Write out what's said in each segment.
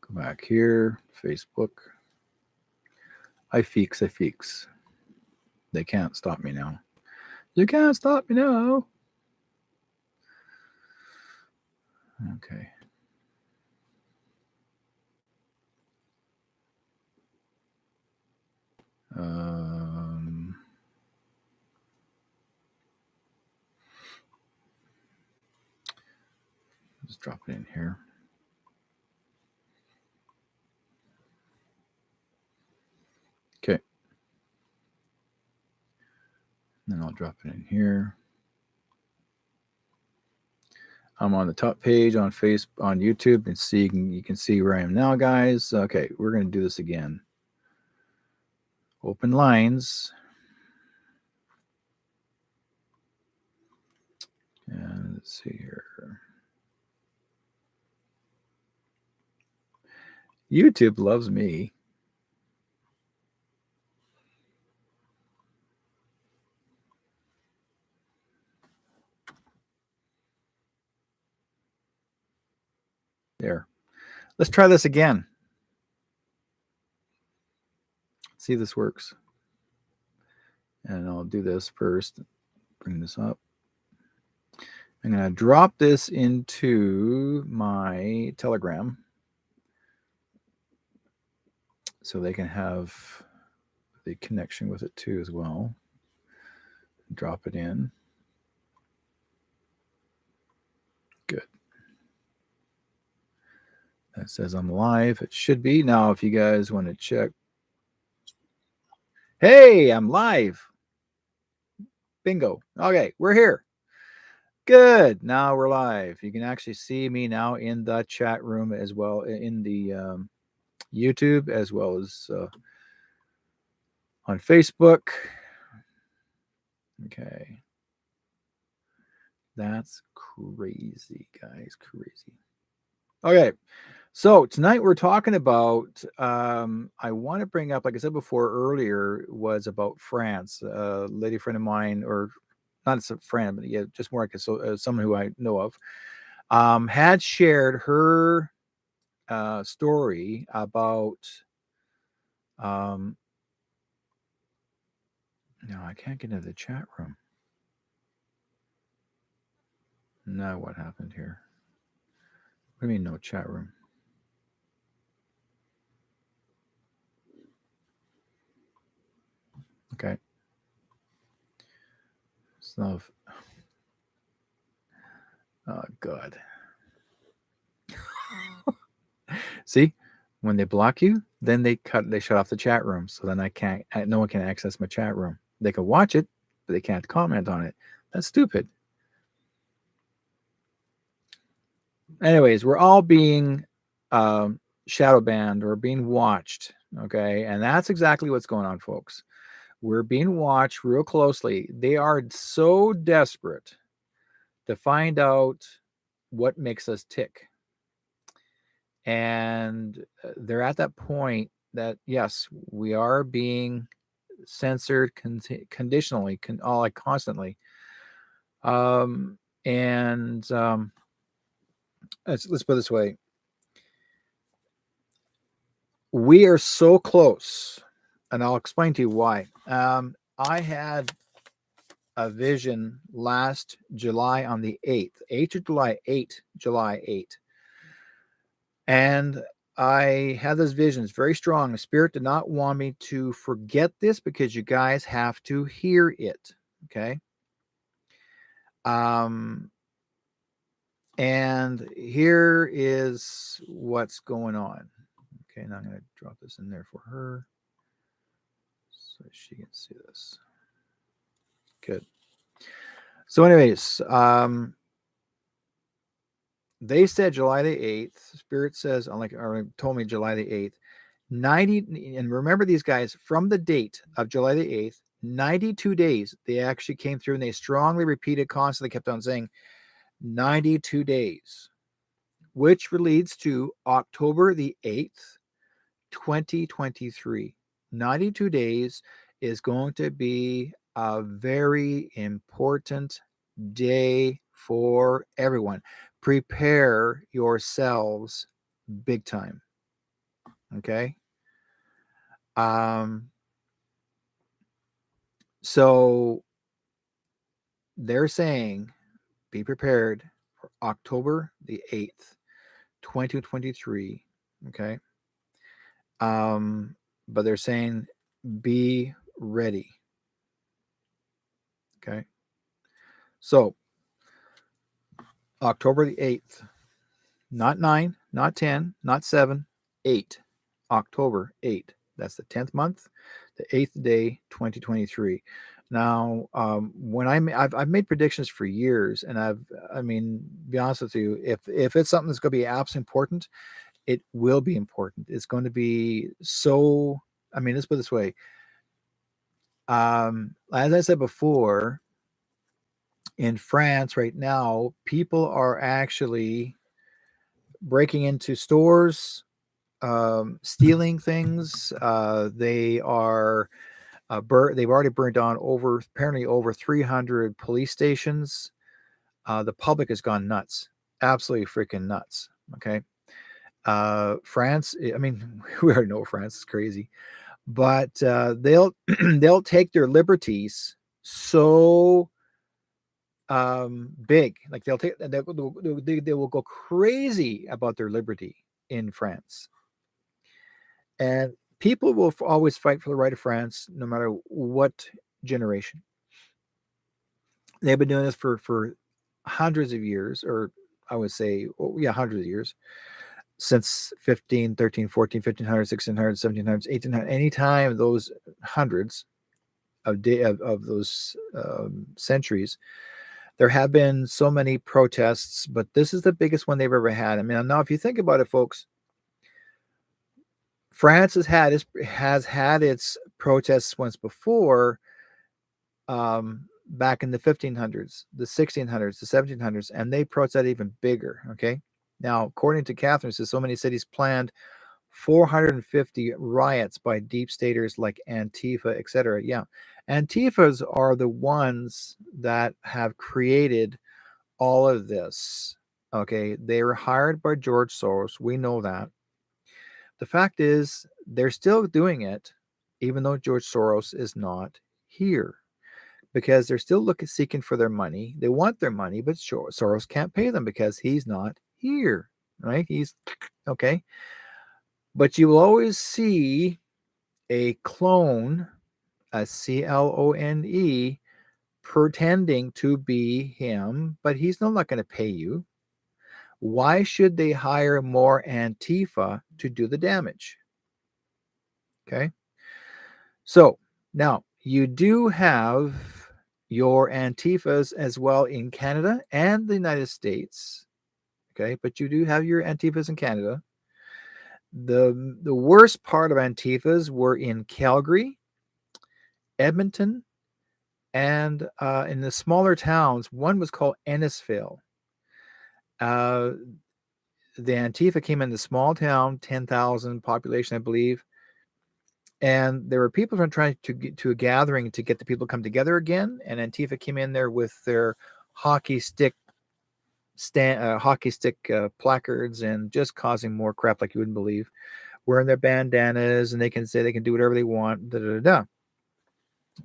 Go back here, Facebook. I feeks. They can't stop me now. You can't stop me now. Okay. Just drop it in here. Okay. Then I'll drop it in here. I'm on the top page on YouTube, and you can see where I am now, guys. Okay, we're gonna do this again. Open lines. And let's see here. YouTube loves me. There. Let's try this again. See if this works. And I'll do this first. Bring this up. I'm going to drop this into my Telegram so they can have the connection with it too as well. Drop it in. Good. That says I'm live. It should be. Now, if you guys want to check. Hey, I'm live. Bingo. Okay, we're here. Good. Now we're live. You can actually see me now in the chat room as well, in the YouTube, as well as on Facebook. Okay. That's crazy, guys. Crazy. Okay. So tonight we're talking about, I want to bring up, like I said before earlier, was about France. A lady friend of mine, or not as a friend, but yeah, just more like someone who I know of, had shared her story about, no, I can't get into the chat room. Now what happened here? What do you mean no chat room? Okay. So, oh God. See, when they block you, then they shut off the chat room. So then no one can access my chat room. They can watch it, but they can't comment on it. That's stupid. Anyways, we're all being shadow banned or being watched. Okay. And that's exactly what's going on, folks. We're being watched real closely. They are so desperate to find out what makes us tick. And they're at that point that, yes, we are being censored conditionally, constantly. Let's put it this way. We are so close, and I'll explain to you why. I had a vision last July on the 8th, 8th of July, July 8th. And I had those visions very strong. The Spirit did not want me to forget this because you guys have to hear it. Okay. And here is what's going on. Okay, now I'm going to drop this in there for her so she can see this. Good. So anyways, they said July the 8th. Spirit says, or told me July the 8th. 90, and remember these guys, from the date of July the 8th, 92 days, they actually came through and they strongly repeated, constantly kept on saying 92 days, which leads to October the 8th, 2023. 92 days is going to be a very important day for everyone. Prepare yourselves big time. Okay. Um, so they're saying be prepared for October the 8th, 2023. Okay. But they're saying be ready. Okay. So October the 8th, not 9, not 10, not 7, 8. October 8th. That's the 10th month, the 8th day, 2023. Now, when I've made predictions for years, and I mean, be honest with you, if it's something that's going to be absolutely important, it will be important. It's going to be so. I mean, let's put it this way. As I said before, in France right now, people are actually breaking into stores, stealing things. They are they've already burned down apparently over 300 police stations. The public has gone nuts, absolutely freaking nuts. Okay, France. I mean, we already know France is crazy, but they'll they'll take their liberties so big, like they will go crazy about their liberty in France. And people will always fight for the right of France, no matter what generation. They've been doing this for hundreds of years, or I would say, oh, yeah, hundreds of years, since 15, 13, 14, 1500, 1600, 1700, 1800, anytime those hundreds of those centuries, there have been so many protests, but this is the biggest one they've ever had. I mean, now if you think about it, folks, France has had its protests once before, back in the 1500s, the 1600s, the 1700s, and they protested even bigger. Okay, now according to Catherine, says so many cities planned 450 riots by deep staters like Antifa, etc. Yeah, Antifas are the ones that have created all of this. Okay, they were hired by George Soros. We know that. The fact is, they're still doing it, even though George Soros is not here, because they're still seeking for their money. They want their money, but Soros can't pay them because he's not here, right? He's okay. But you will always see a clone, a CLONE, pretending to be him, but he's not going to pay you. Why should they hire more Antifa to do the damage? Okay. So now you do have your Antifas as well in Canada and the United States. Okay. But you do have your Antifas in Canada. The worst part of Antifas were in Calgary, Edmonton, and in the smaller towns. One was called Ennisville. Uh, the Antifa came in the small town, 10,000 population, I believe. And there were people trying to get to a gathering to get the people to come together again. And Antifa came in there with their hockey stick placards and just causing more crap like you wouldn't believe. Wearing their bandanas, and they can say they can do whatever they want. Da, da, da, da.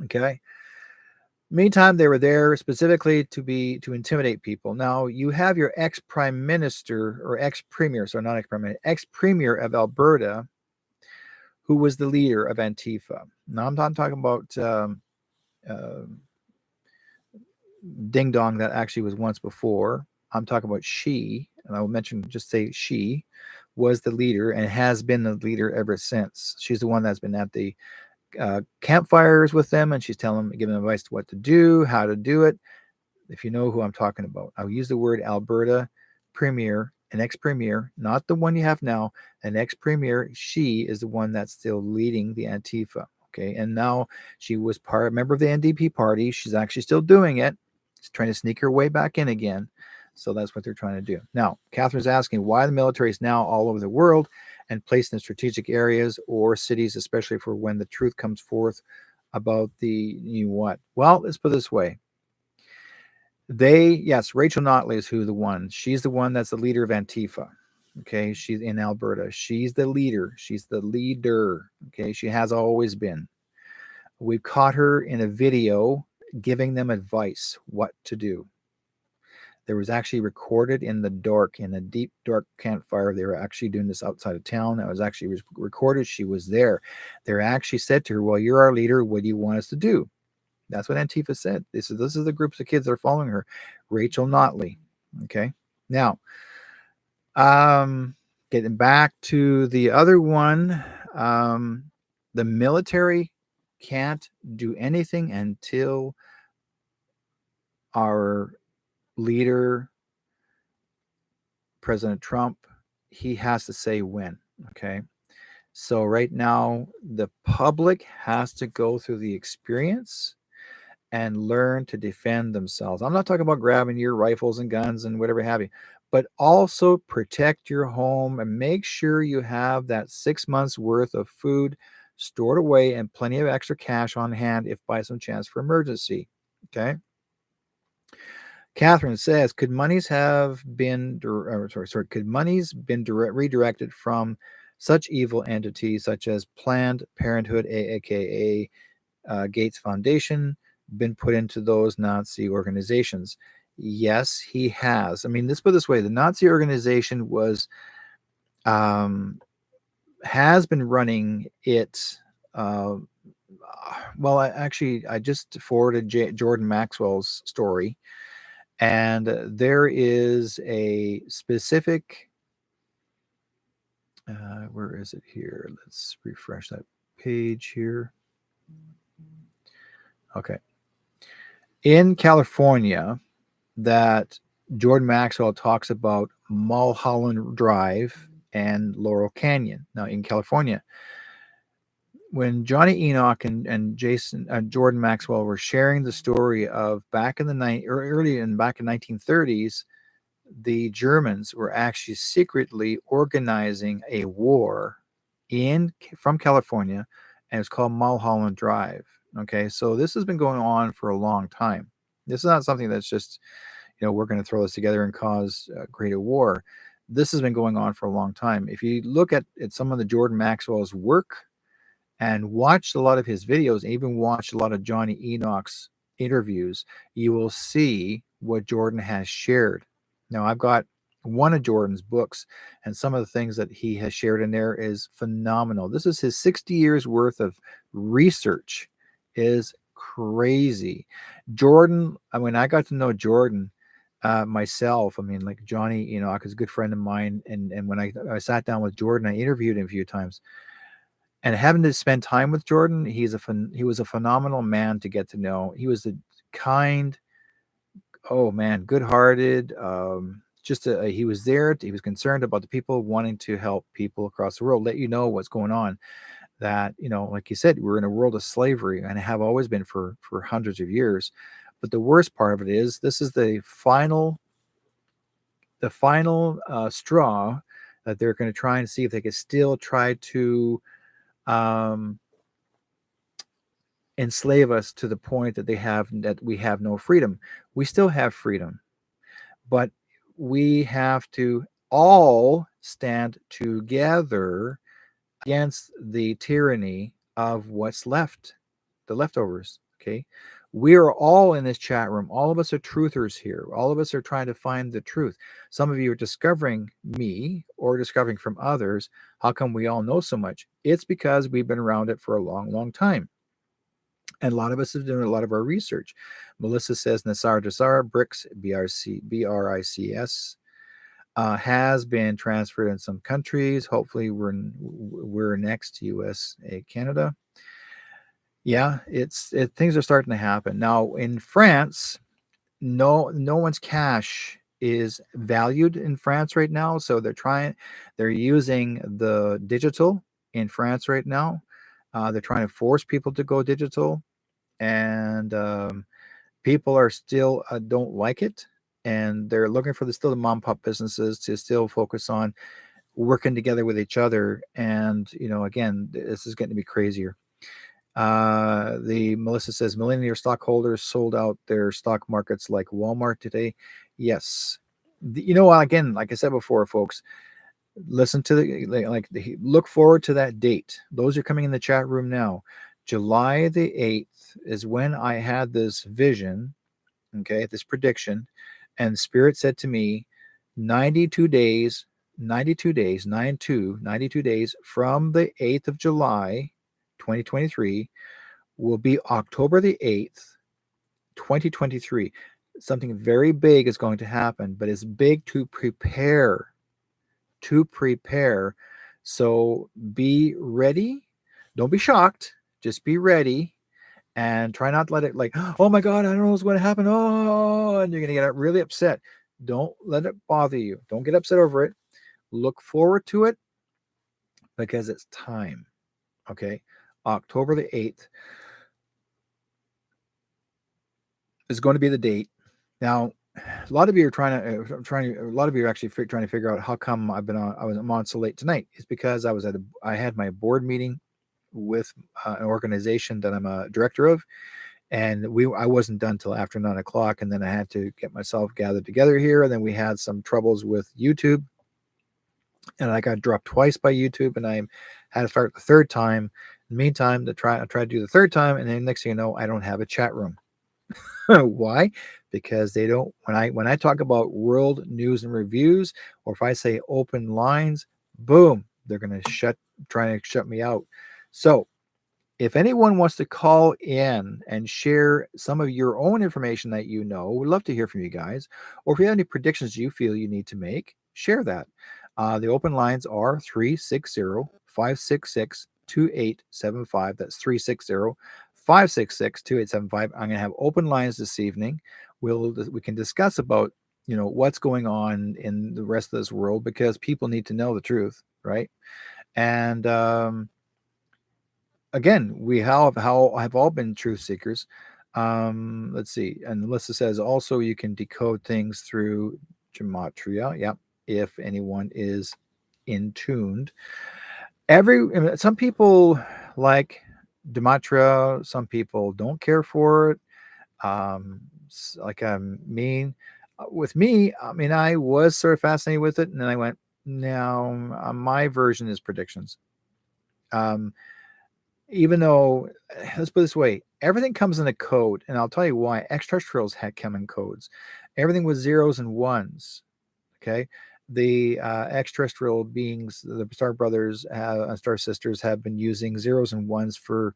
Okay. Meantime, they were there specifically to intimidate people. Now you have your ex-prime minister or ex-premier, so not ex-prime minister, ex-premier of Alberta, who was the leader of Antifa. Now I'm not talking about uh, Ding Dong that actually was once before. I'm talking about she, and I will just say she was the leader and has been the leader ever since. She's the one that's been at the campfires with them, and she's giving them advice to what to do, how to do it. If you know who I'm talking about, I'll use the word Alberta premier, an ex-premier, not the one you have now, an ex-premier. She is the one that's still leading the Antifa. Okay, and now she was a member of the NDP party. She's actually still doing it. She's trying to sneak her way back in again. So that's what they're trying to do. Now, Catherine's asking why the military is now all over the world and placed in strategic areas or cities, especially for when the truth comes forth about the what. Well, let's put it this way. Rachel Notley is she's the one that's the leader of Antifa. Okay, she's in Alberta. She's the leader. She's the leader. Okay, she has always been. We've caught her in a video giving them advice what to do. There was actually recorded in the dark, in a deep dark campfire. They were actually doing this outside of town. It was actually recorded. She was there. They actually said to her, "Well, you're our leader. What do you want us to do?" That's what Antifa said. This is the groups of kids that are following her. Rachel Notley. Okay. Now, getting back to the other one, the military can't do anything until our leader, President Trump, he has to say when. Okay. So right now, the public has to go through the experience and learn to defend themselves. I'm not talking about grabbing your rifles and guns and whatever have you, but also protect your home and make sure you have that 6 months worth of food stored away and plenty of extra cash on hand if by some chance for emergency. Okay. Catherine says, could monies have been could monies been redirected from such evil entities such as Planned Parenthood, aka Gates Foundation, been put into those Nazi organizations? Yes, he has. I mean, let's put it this way: the Nazi organization has been running it. Well, I just forwarded Jordan Maxwell's story, and there is a specific. Where is it here? Let's refresh that page here. Okay. In California, that Jordan Maxwell talks about Mulholland Drive and Laurel Canyon. Now, in California, when Johnny Enoch and Jordan Maxwell were sharing the story of back in the back in 1930s, the Germans were actually secretly organizing a war from California, and it's called Mulholland Drive. Okay, so this has been going on for a long time. This is not something that's just, we're going to throw this together and cause a greater war. This has been going on for a long time. If you look at some of the Jordan Maxwell's work and watch a lot of his videos, even watch a lot of Johnny Enoch's interviews, you will see what Jordan has shared. Now, I've got one of Jordan's books, and some of the things that he has shared in there is phenomenal. This is his 60 years worth of research. Is crazy. Jordan, when I got to know Jordan myself, I mean, like Johnny Enoch is a good friend of mine, and when I sat down with Jordan, I interviewed him a few times, and having to spend time with Jordan, he was a phenomenal man to get to know. He was a kind, oh man, good-hearted. He was there. He was concerned about the people, wanting to help people across the world, let you know what's going on. That, like you said, we're in a world of slavery, and have always been for hundreds of years. But the worst part of it is, this is the final straw that they're going to try and see if they can still try to enslave us to the point that we have no freedom. We still have freedom, but we have to all stand together against the tyranny of what's left, the leftovers. Okay. We are all in this chat room. All of us are truthers here. All of us are trying to find the truth. Some of you are discovering me or discovering from others. How come we all know so much? It's because we've been around it for a long, long time. And a lot of us have done a lot of our research. Melissa says Nasar Jasara, BRICS, BRICS, has been transferred in some countries. Hopefully we're next to USA, Canada. Yeah, things are starting to happen. Now in France, no one's cash is valued in France right now. So they're using the digital in France right now. They're trying to force people to go digital, and people are still don't like it, and they're looking for the mom and pop businesses to still focus on working together with each other. And again, this is getting to be crazier. The Melissa says millennial stockholders sold out their stock markets like Walmart today. Yes. Again, like I said before, folks, Listen to look forward to that date. Those are coming in the chat room now. July the 8th is when I had this vision, okay, this prediction, and Spirit said to me, 92 days, 92 days, 92 days from the 8th of July, 2023, will be October the 8th, 2023. Something very big is going to happen, but it's big to prepare. So be ready. Don't be shocked. Just be ready and try not to let it oh my God, I don't know what's going to happen. Oh, and you're going to get really upset. Don't let it bother you. Don't get upset over it. Look forward to it because it's time. Okay. October the 8th is going to be the date. Now, a lot of you are a lot of you are actually trying to figure out how come I'm on so late tonight. It's because I had my board meeting with an organization that I'm a director of, and I wasn't done till after 9:00, and then I had to get myself gathered together here, and then we had some troubles with YouTube, and I got dropped twice by YouTube, and I had to start the third time. In the meantime, I tried to do the third time, and then next thing you know, I don't have a chat room. Why? Because they don't. When I talk about world news and reviews, or if I say open lines, boom, they're going to trying to shut me out. So if anyone wants to call in and share some of your own information that you know, we'd love to hear from you guys. Or if you have any predictions you feel you need to make, share that. The open lines are 360-566-2875. That's 360-566-2875. I'm going to have open lines this evening. We can discuss about what's going on in the rest of this world, because people need to know the truth, right? And again, we have all been truth seekers. Let's see. And Melissa says also you can decode things through gematria. Yep. If anyone is in tuned. Some people like gematria, some people don't care for it. With me, I was sort of fascinated with it, and then I went, no, my version is predictions. Even though, let's put it this way, everything comes in a code, and I'll tell you why. Extraterrestrials had come in codes. Everything was zeros and ones. Okay, the extraterrestrial beings, the Star Brothers, Star Sisters, have been using zeros and ones for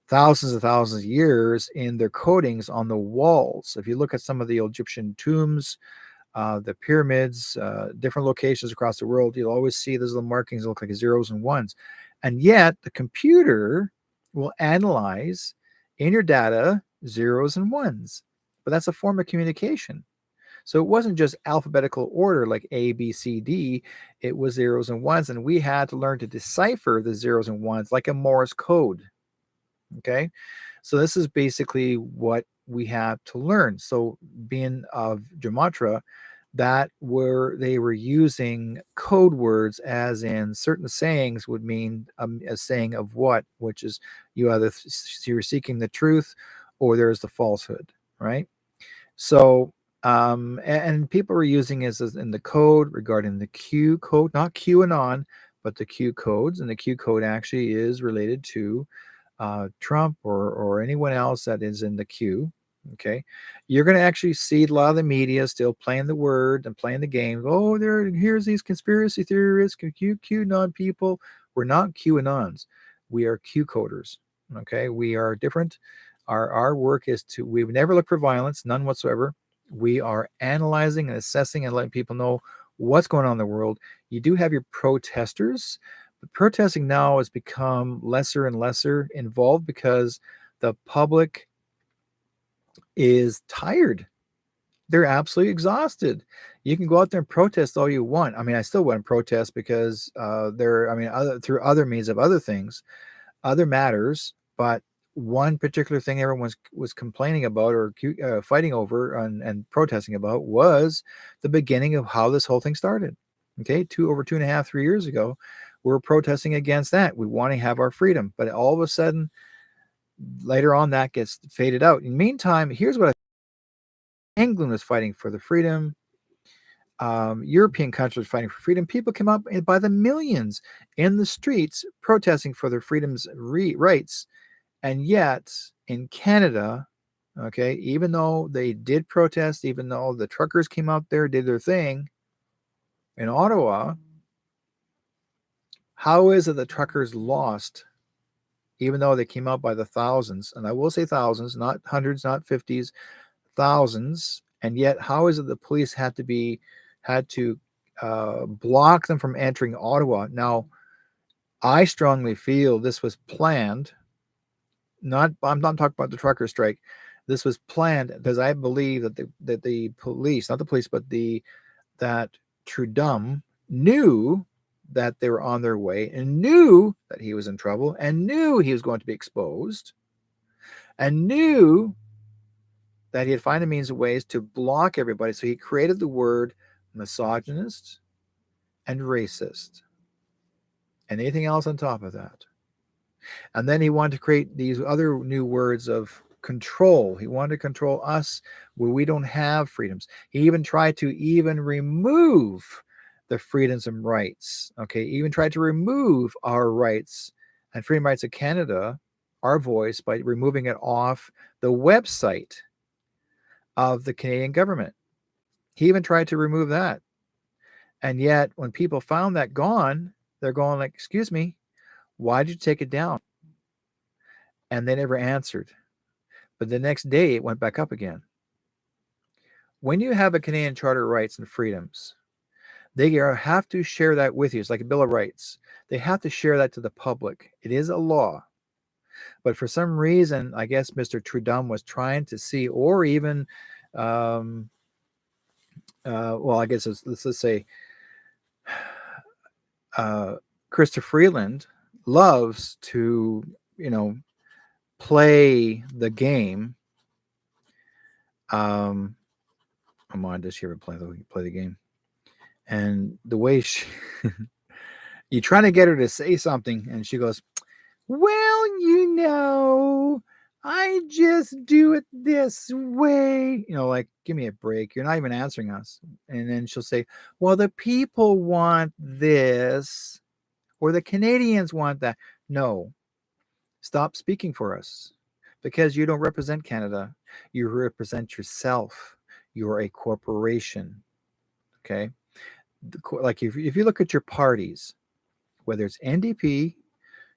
thousands of years in their codings on the walls. If you look at some of the Egyptian tombs, the pyramids, different locations across the world, you'll always see those little markings that look like zeros and ones. And yet the computer will analyze in your data zeros and ones. But that's a form of communication. So it wasn't just alphabetical order like A, B, C, D. It was zeros and ones. And we had to learn to decipher the zeros and ones like a Morse code. Okay. So this is basically what we have to learn. So being of Gematria, they were using code words, as in certain sayings would mean a saying of what, which is you're seeking the truth or there's the falsehood, right? So and people were using it as in the code regarding the Q code, not QAnon, but the Q codes, and the Q code actually is related to Trump or anyone else that is in the queue. Okay, you're going to actually see a lot of the media still playing the word and playing the game. Oh, here's these conspiracy theorists, QAnon people. We're not QAnons. We are Q coders. Okay, we are different. Our work is we've never looked for violence, none whatsoever. We are analyzing and assessing and letting people know what's going on in the world. You do have your protesters. But protesting now has become lesser and lesser involved because the public is tired. They're absolutely exhausted. You can go out there and protest all you want. I still want to protest because through other means of other things, other matters. But one particular thing everyone was complaining about or fighting over and protesting about was the beginning of how this whole thing started. Okay, over 2.5, 3 years ago, we're protesting against that. We want to have our freedom, but all of a sudden, later on, that gets faded out. In the meantime, here's what England was fighting for: the freedom European countries fighting for freedom, people came up by the millions in the streets protesting for their freedoms rights. And yet in Canada, okay, even though they did protest, even though the truckers came out there, did their thing in Ottawa, how is it the truckers lost, even though they came out by the thousands? And I will say thousands, not hundreds, not 50s, thousands. And yet, how is it the police had to block them from entering Ottawa? Now, I strongly feel this was planned. I'm not talking about the trucker strike. This was planned because I believe that the police, not the police, but that Trudeau knew that they were on their way and knew that he was in trouble and knew he was going to be exposed and knew that he had found a means of ways to block everybody. So he created the word misogynist and racist and anything else on top of that. And then he wanted to create these other new words of control. He wanted to control us where we don't have freedoms. He even tried to remove the freedoms and rights. Okay, even tried to remove our rights and freedom rights of Canada, our voice, by removing it off the website of the Canadian government. He even tried to remove that. And yet, when people found that gone, they're going like, excuse me, why did you take it down? And they never answered. But the next day, it went back up again. When you have a Canadian Charter of Rights and Freedoms, they have to share that with you. It's like a Bill of Rights. They have to share that to the public. It is a law. But for some reason, I guess Mr. Trudeau was trying to see, or even, well, I guess let's say, Chrystia Freeland loves to, play the game. Amanda, does she ever play the game? And the way you try to get her to say something, and she goes, well, I just do it this way. Like, give me a break. You're not even answering us. And then she'll say, well, the people want this, or the Canadians want that. No, stop speaking for us, because you don't represent Canada. You represent yourself. You're a corporation. Okay? Like if you look at your parties, whether it's NDP,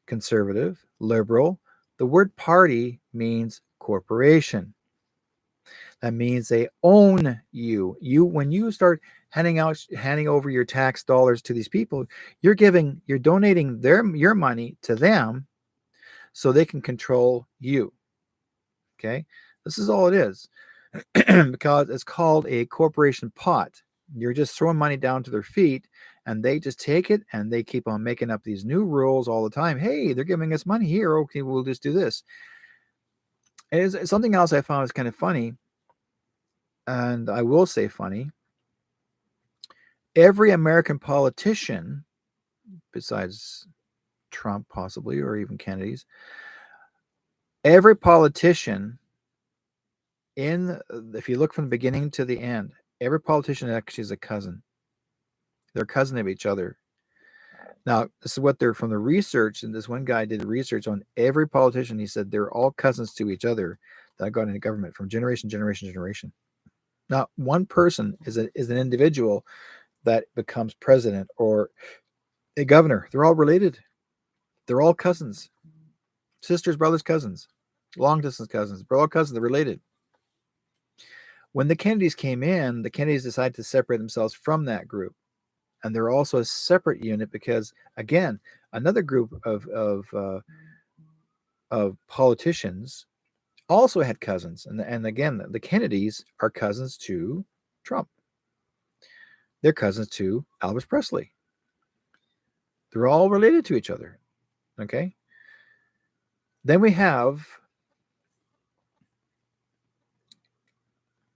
Conservative, Liberal, the word party means corporation. That means they own you. When you start handing over your tax dollars to these people, you're donating your money to them so they can control you. Okay? This is all it is. Because it's called a corporation pot. You're just throwing money down to their feet, and they just take it and they keep on making up these new rules all the time. Hey, they're giving us money here. Okay, we'll just do this. It's something else I found is kind of funny, and I will say funny. Every American politician, besides Trump possibly, or even Kennedy's, every politician, if you look from the beginning to the end, every politician actually is a cousin. They're a cousin of each other. Now, this is what they're from the research, and this one guy did research on every politician. He said they're all cousins to each other that got into government from generation. Not one person is an individual that becomes president or a governor. They're all related. They're all cousins, sisters, brothers, cousins, long distance cousins. They're all cousins. They're related. When the Kennedys came in, the Kennedys decided to separate themselves from that group. And they're also a separate unit because, again, another group of politicians also had cousins. And again, the Kennedys are cousins to Trump. They're cousins to Elvis Presley. They're all related to each other. Okay? Then we have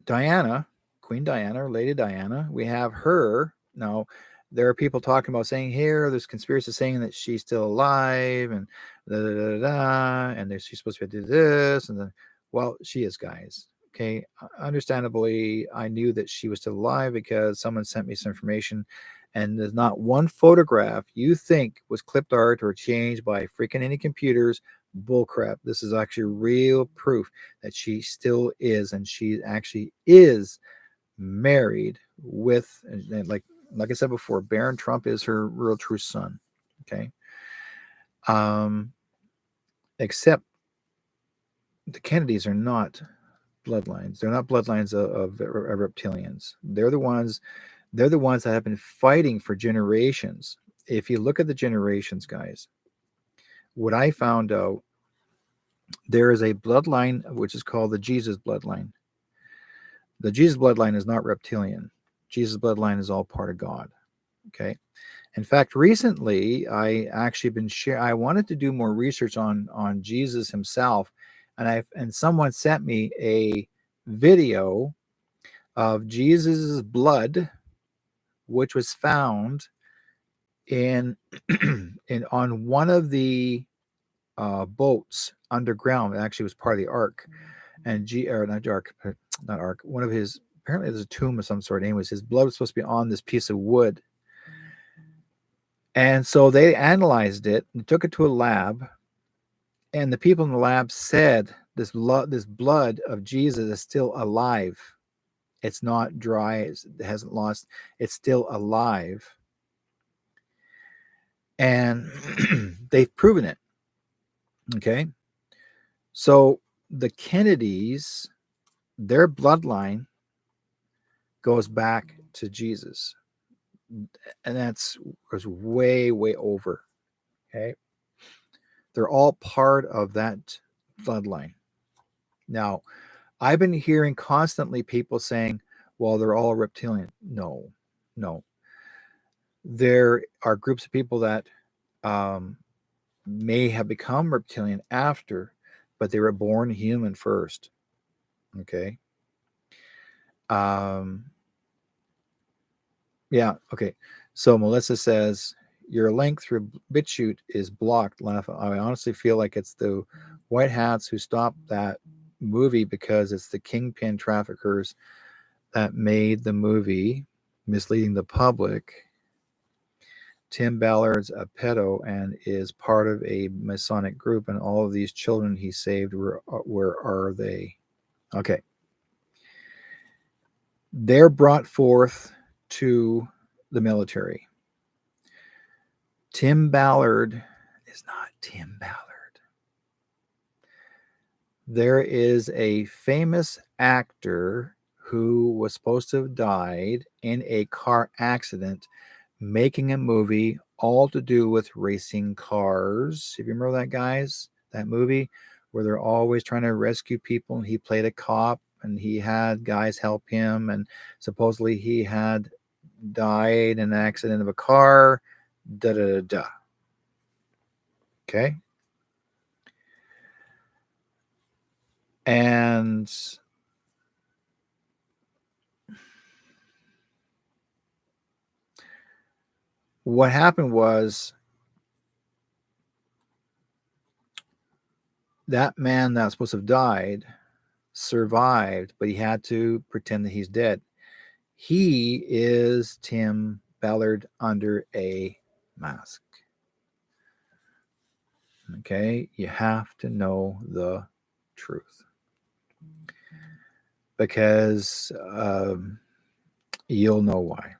Diana, Queen Diana, or Lady Diana. We have her. Now, there are people talking about saying here, there's conspiracy saying that she's still alive and and she's supposed to do this. And then, well, she is, guys. Okay, understandably, I knew that she was still alive because someone sent me some information, and there's not one photograph you think was clipped art or changed by freaking any computers. Bullcrap. This is actually real proof that she still is, and she actually is married with, and like I said before, Barron Trump is her real true son. Okay. Um, except the Kennedys are not bloodlines. They're not bloodlines of reptilians. They're the ones that have been fighting for generations. If you look at the generations, guys, what I found out, there is a bloodline which is called the Jesus bloodline. The Jesus bloodline is not reptilian. Jesus bloodline is all part of God. Okay. In fact, recently I actually been I wanted to do more research on Jesus himself, and someone sent me a video of Jesus's blood, which was found in in on one of the boats underground. It actually was part of the ark, and or not ark, not ark. One of his, apparently there's a tomb of some sort. Anyways, his blood was supposed to be on this piece of wood, and so they analyzed it and took it to a lab. And the people in the lab said this blood of Jesus is still alive. It's not dry. It hasn't lost. It's still alive. And they've proven it. Okay. So the Kennedys, their bloodline goes back to Jesus. And was way, way over. Okay. They're all part of that bloodline. Now, I've been hearing constantly people saying, well, they're all reptilian. No, no. There are groups of people that may have become reptilian after, but they were born human first. Okay. Yeah. Okay. So Melissa says, your link through BitChute is blocked. Laugh. I honestly feel like it's the white hats who stopped that movie because it's the kingpin traffickers that made the movie, misleading the public. Tim Ballard's a pedo and is part of a Masonic group, and all of these children he saved, where are they? Okay. They're brought forth to the military. Tim Ballard is not Tim Ballard. There is a famous actor who was supposed to have died in a car accident making a movie all to do with racing cars. If you remember that, guys, that movie where they're always trying to rescue people, and he played a cop and he had guys help him, and supposedly he had died in an accident of a car. Da da da da. Okay. And what happened was that man that was supposed to have died survived, but he had to pretend that he's dead. He is Tim Ballard under a mask. Okay, you have to know the truth because you'll know why.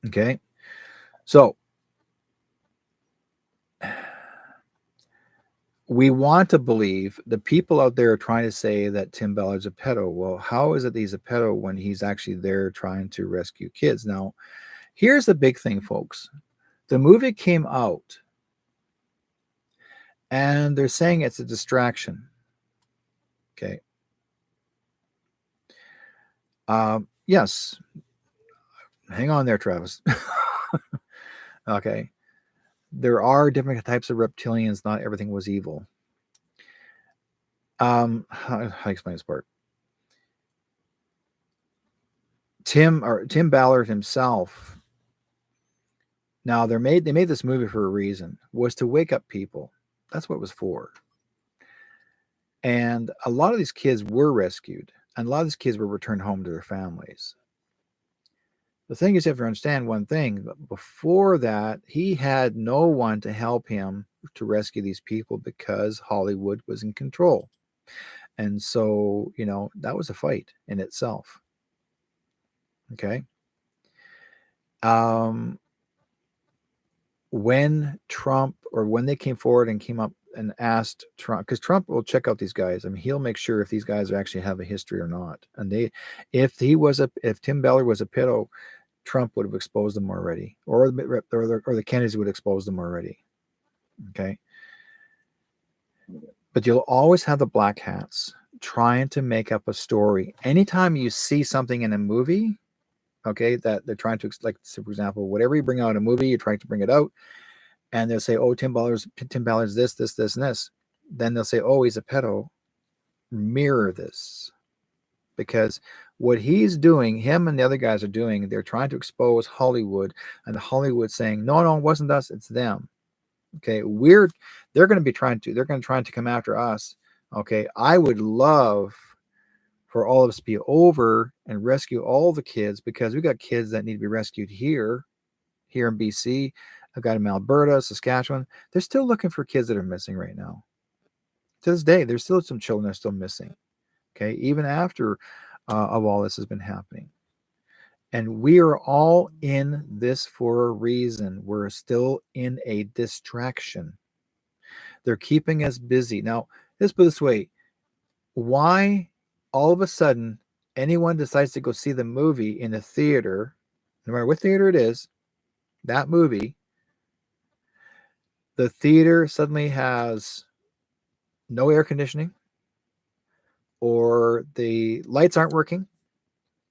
Okay, so we want to believe the people out there are trying to say that Tim Ballard's a pedo. Well, how is it that he's a pedo when he's actually there trying to rescue kids? Now, here's the big thing, folks. The movie came out and they're saying it's a distraction. Okay. Yes. Hang on there, Travis. Okay. There are different types of reptilians. Not everything was evil. How do I explain this part? Tim Ballard himself. Now they made this movie for a reason, was to wake up people. That's what it was for. And a lot of these kids were rescued, and a lot of these kids were returned home to their families. The thing is, you have to understand one thing. Before that, he had no one to help him to rescue these people because Hollywood was in control. And so, that was a fight in itself. Okay. When they came forward and came up and asked Trump, because Trump will check out these guys. I mean, he'll make sure if these guys actually have a history or not. And if Tim Beller was a pedo, Trump would have exposed them already, or the Kennedys would expose them already. Okay. But you'll always have the black hats trying to make up a story. Anytime you see something in a movie, okay, that they're trying to, like, so for example, whatever you bring out in a movie, you're trying to bring it out, and they'll say, oh, Tim Ballard's this, and this. Then they'll say, oh, he's a pedo. Mirror this. Because what he's doing, him and the other guys are doing, they're trying to expose Hollywood, and Hollywood saying, no, it wasn't us, it's them. Okay, they're going to try to come after us. Okay, I would love for all of us to be over and rescue all the kids, because we got kids that need to be rescued here in BC. I've got them in Alberta, Saskatchewan. They're still looking for kids that are missing right now. To this day, there's still some children that are still missing. Okay, even after of all this has been happening. And we are all in this for a reason. We're still in a distraction. They're keeping us busy. Now, let's put it this way. Why all of a sudden anyone decides to go see the movie in a theater, no matter what theater it is, that movie, the theater suddenly has no air conditioning, or the lights aren't working,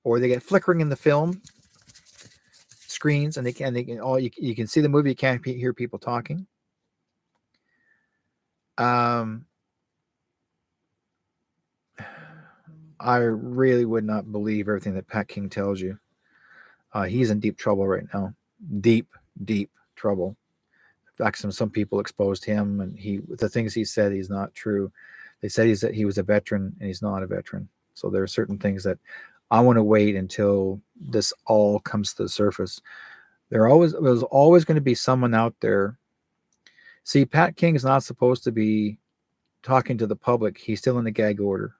or they get flickering in the film screens, and you can see the movie, you can't hear people talking. I really would not believe everything that Pat King tells you. He's in deep trouble right now. Deep trouble. In fact, some people exposed him, and the things he said, he's not true. They said he was a veteran, and he's not a veteran. So there are certain things that I want to wait until this all comes to the surface. There's always going to be someone out there. See, Pat King is not supposed to be talking to the public. He's still in the gag order.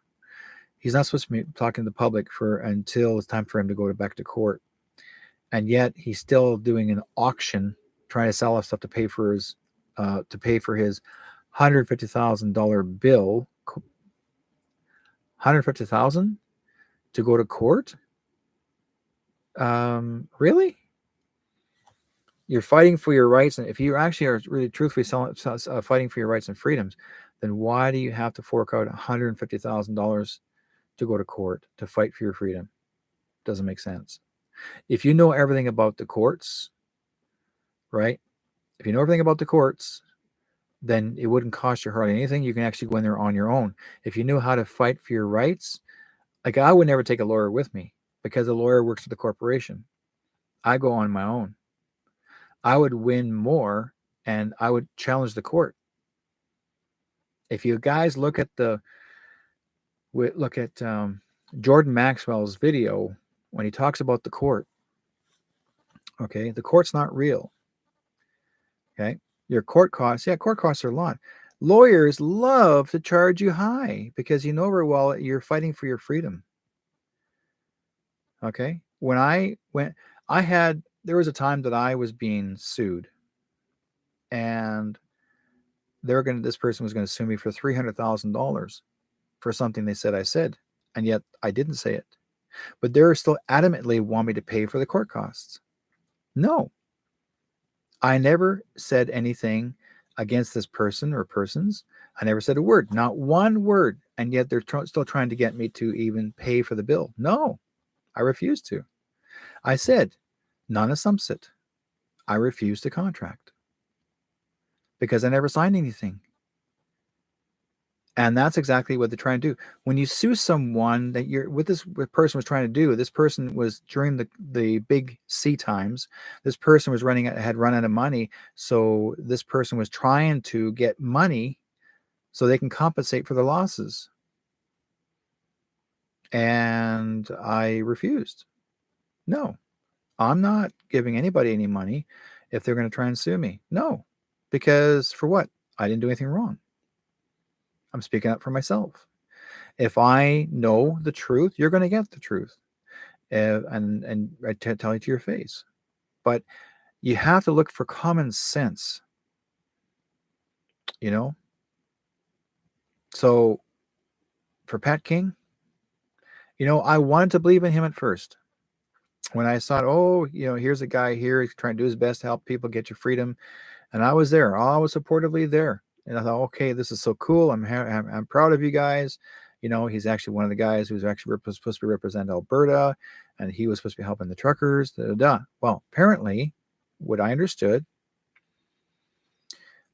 He's not supposed to be talking to the public until it's time for him to go back to court. And yet he's still doing an auction, trying to sell off stuff to pay for his $150,000 bill. $150,000 to go to court? Really? You're fighting for your rights, and if you actually are really truthfully fighting for your rights and freedoms, then why do you have to fork out $150,000 to go to court to fight for your freedom? Doesn't make sense. If you know everything about the courts, right? If you know everything about the courts, then it wouldn't cost you hardly anything. You can actually go in there on your own. If you knew how to fight for your rights, like, I would never take a lawyer with me, because a lawyer works for the corporation. I go on my own. I would win more, and I would challenge the court. If you guys look at Jordan Maxwell's video when he talks about the court, okay, the court's not real. Okay, your court costs are a lot. Lawyers love to charge you high because you know very well you're fighting for your freedom. Okay, there was a time that I was being sued, and this person was going to sue me for $300,000 for something they said I said, and yet I didn't say it. But they're still adamantly want me to pay for the court costs. No, I never said anything against this person or persons. I never said a word, not one word, and yet they're still trying to get me to even pay for the bill. No, I refused to. I said, non assumpsit. I refused to contract because I never signed anything. And that's exactly what they're trying to do. When you sue someone, this person was trying to do, this person was during the big C times, this person had run out of money. So this person was trying to get money so they can compensate for their losses. And I refused. No, I'm not giving anybody any money if they're going to try and sue me. No, because for what? I didn't do anything wrong. I'm speaking up for myself. If I know the truth, you're going to get the truth, and I tell you to your face. But you have to look for common sense, you know. So for Pat King, I wanted to believe in him at first. When I thought, oh, here's a guy here, he's trying to do his best to help people get your freedom, and I was there, I was supportively there, and I thought, okay, this is so cool. I'm proud of you guys. He's actually one of the guys who's actually supposed to represent Alberta, and he was supposed to be helping the truckers. Da, da, da. Well, apparently, what I understood,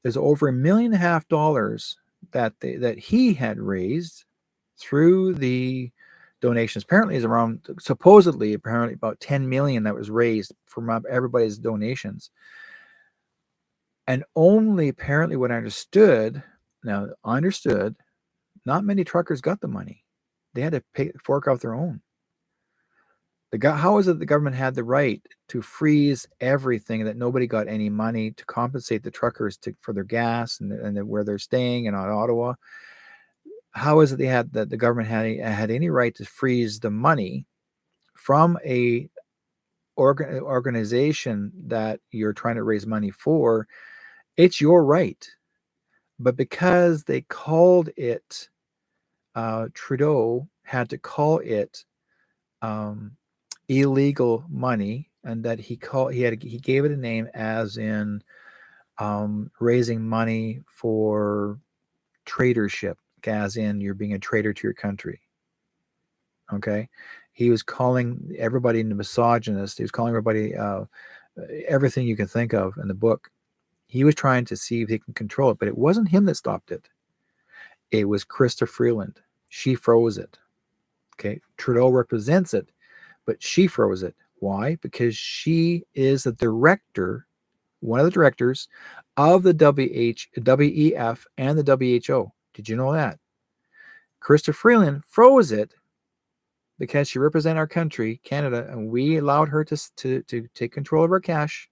there's over $1.5 million that he had raised through the donations. Apparently, is around supposedly apparently about 10 million that was raised from everybody's donations. And only apparently what I understood, not many truckers got the money. They had to fork out their own. How is it the government had the right to freeze everything, that nobody got any money to compensate the truckers for their gas and where they're staying in Ottawa? How is it the government had any right to freeze the money from a organization that you're trying to raise money for? It's your right. But because they called it, Trudeau had to call it illegal money, and that he gave it a name, as in raising money for traitorship, as in you're being a traitor to your country. Okay, he was calling everybody misogynist. He was calling everybody everything you can think of in the book. He was trying to see if he can control it, but it wasn't him that stopped it. It was Chrystia Freeland. She froze it. Okay, Trudeau represents it, but she froze it. Why? Because she is the director, one of the directors of the WEF and the WHO. Did you know that? Chrystia Freeland froze it because she represents our country, Canada, and we allowed her to take control of our cash,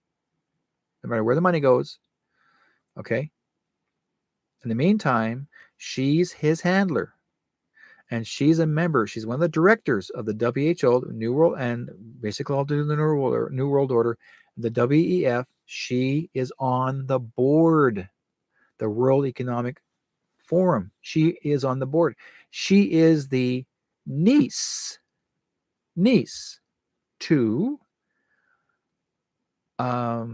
no matter where the money goes. Okay. In the meantime, she's his handler, and she's a member. She's one of the directors of the WHO, New World, and basically all do the New World Order, the WEF. She is on the board, the World Economic Forum. She is on the board. She is the niece to how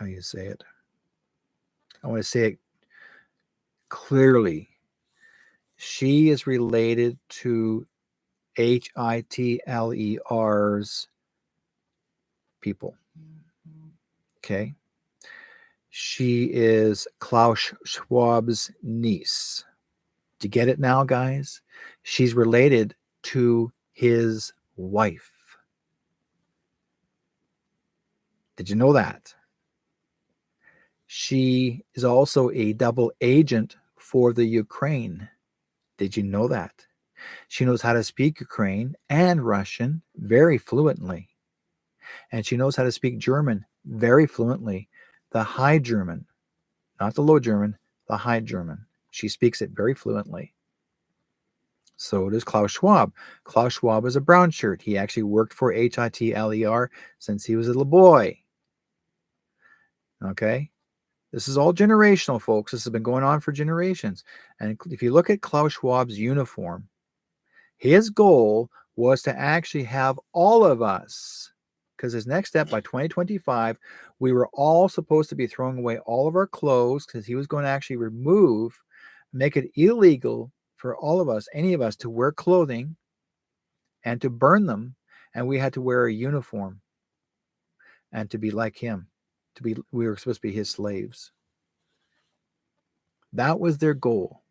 do you say it? I want to say it clearly. She is related to Hitler's people. Okay. She is Klaus Schwab's niece. Do you get it now, guys? She's related to his wife. Did you know that? She is also a double agent for the Ukraine. Did you know that? She knows how to speak Ukraine and Russian very fluently. And she knows how to speak German very fluently. The High German, not the Low German, the High German. She speaks it very fluently. So does Klaus Schwab. Klaus Schwab is a brown shirt. He actually worked for Hitler since he was a little boy. Okay? This is all generational, folks. This has been going on for generations. And if you look at Klaus Schwab's uniform, his goal was to actually have all of us, because his next step, by 2025, we were all supposed to be throwing away all of our clothes, because he was going to actually make it illegal for all of us, any of us, to wear clothing and to burn them. And we had to wear a uniform and to be like him. We were supposed to be his slaves. That was their goal.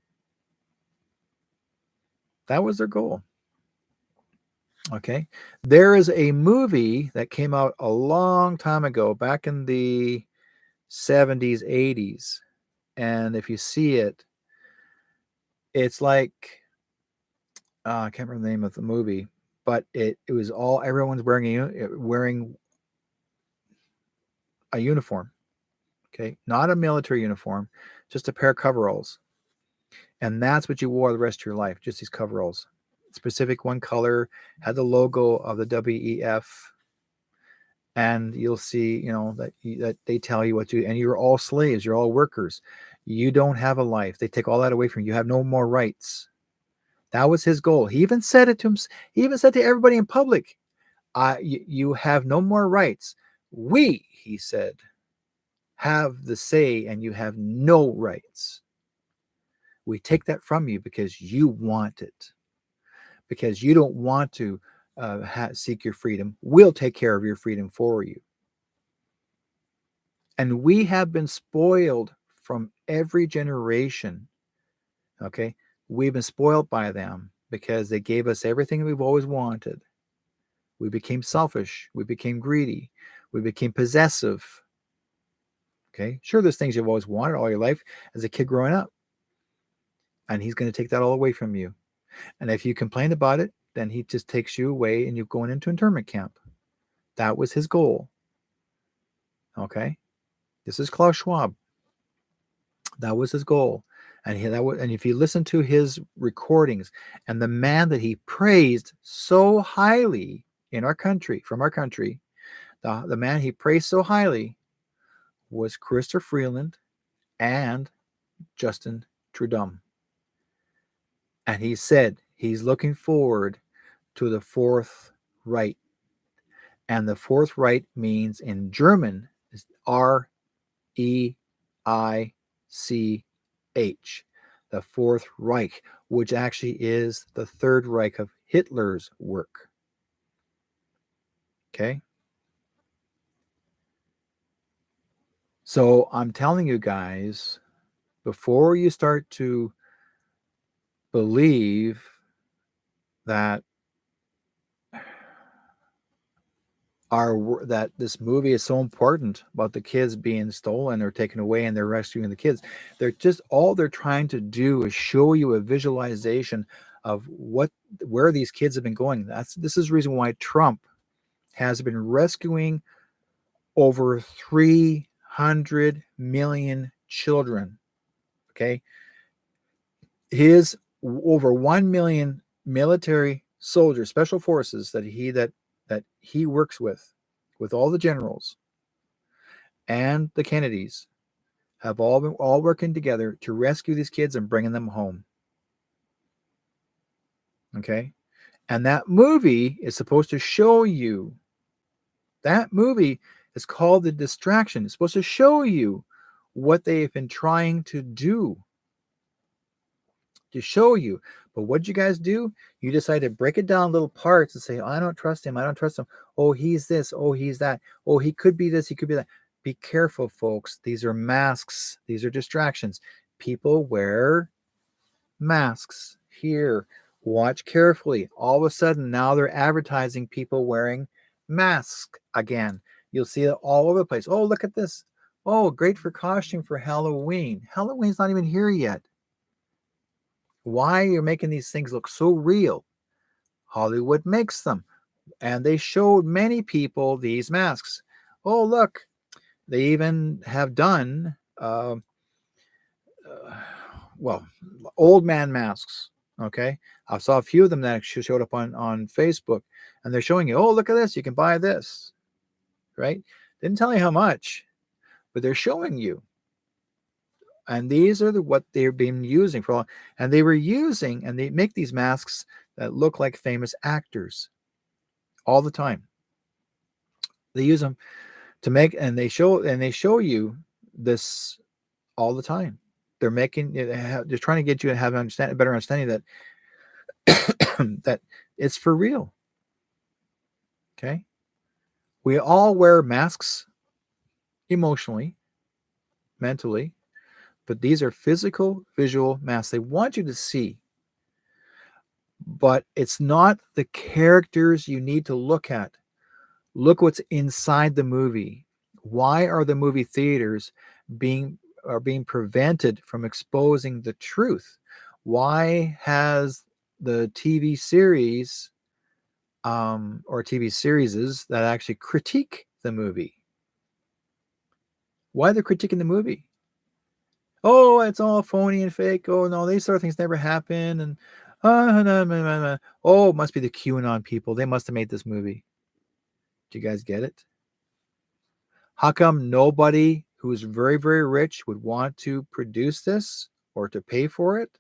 That was their goal. Okay. There is a movie that came out a long time ago, back in the 70s, 80s. And if you see it, it's like, I can't remember the name of the movie, but it was all, everyone's wearing a uniform. Okay. Not a military uniform, just a pair of coveralls. And that's what you wore the rest of your life, just these coveralls. Specific one color, had the logo of the WEF. And you'll see, that they tell you what to do. And you're all slaves. You're all workers. You don't have a life. They take all that away from you. You have no more rights. That was his goal. He even said it to him. He even said to everybody in public, you have no more rights. We, he said, have the say and you have no rights. We take that from you because you want it. Because you don't want to seek your freedom. We'll take care of your freedom for you. And we have been spoiled from every generation. Okay. We've been spoiled by them because they gave us everything we've always wanted. We became selfish. We became greedy. We became possessive. Okay. Sure, there's things you've always wanted all your life as a kid growing up. And he's going to take that all away from you. And if you complain about it, then he just takes you away and you're going into internment camp. That was his goal. Okay. This is Klaus Schwab. That was his goal. And if you listen to his recordings and the man that he praised so highly in our country, from our country, the man he praised so highly was Chrysler Freeland and Justin Trudeau. And he said he's looking forward to the Fourth Reich. And the Fourth Reich means in German is REICH, the Fourth Reich, which actually is the Third Reich of Hitler's work. Okay? So I'm telling you guys, before you start to believe that that this movie is so important about the kids being stolen or taken away and they're rescuing the kids, they're trying to do is show you a visualization of where these kids have been going. This is the reason why Trump has been rescuing over 300 million children. Okay, his over 1 million military soldiers, special forces that he works with all the generals and the Kennedys, have all working together to rescue these kids and bringing them home. Okay, and that movie is supposed to show you. That movie is called The Distraction. It's supposed to show you what they've been trying to do. To show you. But what did you guys do? You decided to break it down little parts and say, oh, I don't trust him. I don't trust him. Oh, he's this. Oh, he's that. Oh, he could be this. He could be that. Be careful, folks. These are masks. These are distractions. People wear masks here. Watch carefully. All of a sudden, now they're advertising people wearing masks again. You'll see it all over the place. Oh, look at this. Oh, great for costume for Halloween. Halloween's not even here yet. Why you're making these things look so real? Hollywood makes them. And they showed many people these masks. Oh, look. They even have done, old man masks. Okay. I saw a few of them that actually showed up on Facebook. And they're showing you, oh, look at this. You can buy this. Right? Didn't tell you how much. But they're showing you. And these are what they've been using for a long. And they were using, and they make these masks that look like famous actors all the time. They use them to make, and they show you this all the time. They're trying to get you to have a better understanding that that it's for real. Okay. We all wear masks emotionally, mentally. But these are physical, visual masks. They want you to see. But it's not the characters you need to look at. Look what's inside the movie. Why are the movie theaters being prevented from exposing the truth? Why has the TV series or TV series that actually critique the movie? Why they're critiquing the movie? Oh, it's all phony and fake. Oh no, these sort of things never happen. And oh, it must be the QAnon people. They must have made this movie. Do you guys get it? How come nobody who's very, very rich would want to produce this or to pay for it?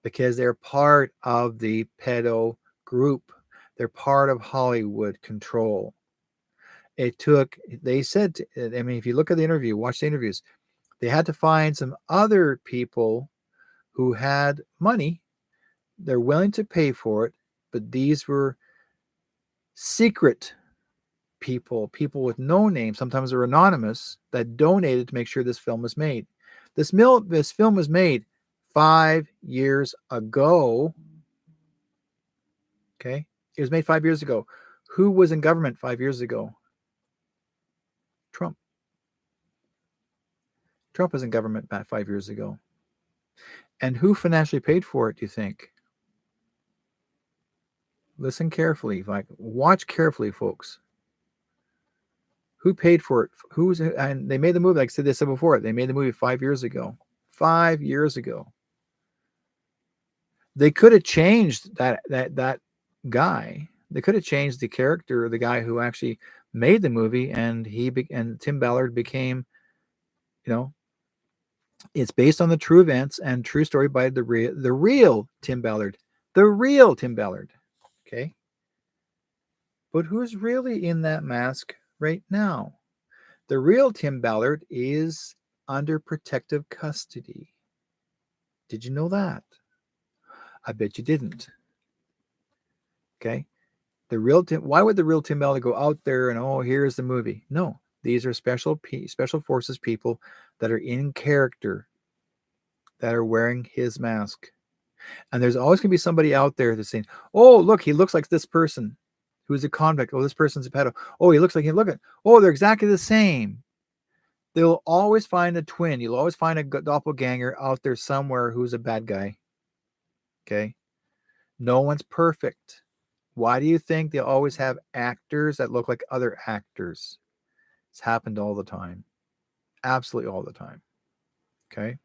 Because they're part of the pedo group. They're part of Hollywood control. They said, I mean, if you look at the interview, watch the interviews, they had to find some other people who had money. They're willing to pay for it, but these were secret people with no name. Sometimes they're anonymous that donated to make sure this film was made. This film was made 5 years ago. Okay, it was made 5 years ago. Who was in government 5 years ago? Trump. Trump was in government back 5 years ago. And who financially paid for it, do you think? Listen carefully. Watch carefully, folks. Who paid for it? And they made the movie, like they said before, they made the movie 5 years ago. 5 years ago. They could have changed that guy. They could have changed the character, the guy who actually made the movie, and Tim Ballard became, it's based on the true events and true story by the real Tim Ballard. The real Tim Ballard. Okay? But who's really in that mask right now? The real Tim Ballard is under protective custody. Did you know that? I bet you didn't. Okay? Why would the real Tim Ballard go out there and, oh, here's the movie? No, these are special forces people that are in character, that are wearing his mask. And there's always going to be somebody out there that's saying, oh, look, he looks like this person who's a convict. Oh, this person's a pedo. Oh, he looks like him. Look at, oh, they're exactly the same. They'll always find a twin. You'll always find a doppelganger out there somewhere who's a bad guy. Okay? No one's perfect. Why do you think they always have actors that look like other actors? It's happened all the time. Absolutely all the time. Okay?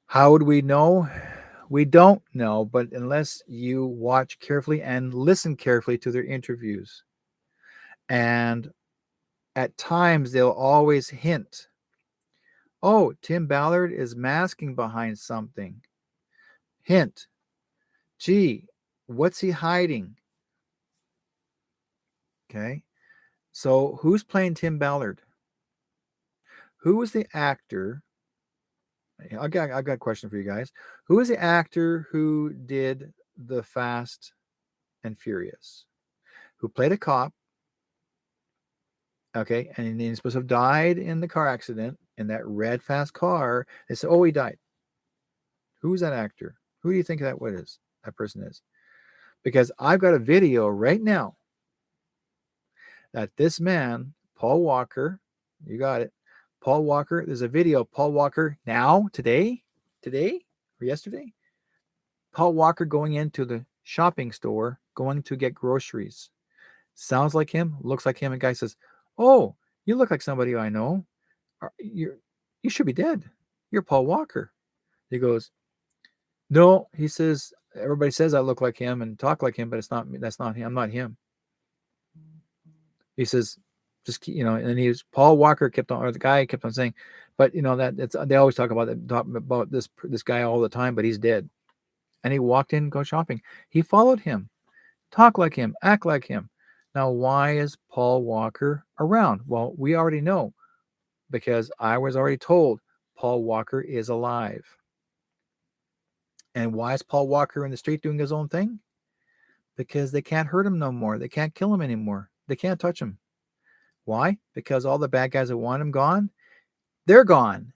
How would we know? We don't know, but unless you watch carefully and listen carefully to their interviews. And at times they'll always hint, oh, Tim Ballard is masking behind something. Hint, gee, what's he hiding? Okay, so who's playing Tim Ballard? Who was the actor? I've got a question for you guys. Who is the actor who did the Fast and Furious? Who played a cop? Okay, and he's supposed to have died in the car accident in that red fast car. They said, oh, he died. Who's that actor? Who do you think that person is? Because I've got a video right now that this man, Paul Walker, you got it. Paul Walker, there's a video of Paul Walker today or yesterday. Paul Walker going into the shopping store, going to get groceries. Sounds like him, looks like him. And guy says, oh, you look like somebody I know. You should be dead. You're Paul Walker. He goes, no, he says, everybody says I look like him and talk like him, but it's not me. That's not him. I'm not him. He says, just, and Paul Walker the guy kept on saying, but they always talk about this guy all the time, but he's dead. And he walked in, go shopping. He followed him, talk like him, act like him. Now, why is Paul Walker around? Well, we already know, because I was already told Paul Walker is alive. And why is Paul Walker in the street doing his own thing? Because they can't hurt him no more. They can't kill him anymore. They can't touch him. Why? Because all the bad guys that want him gone, they're gone.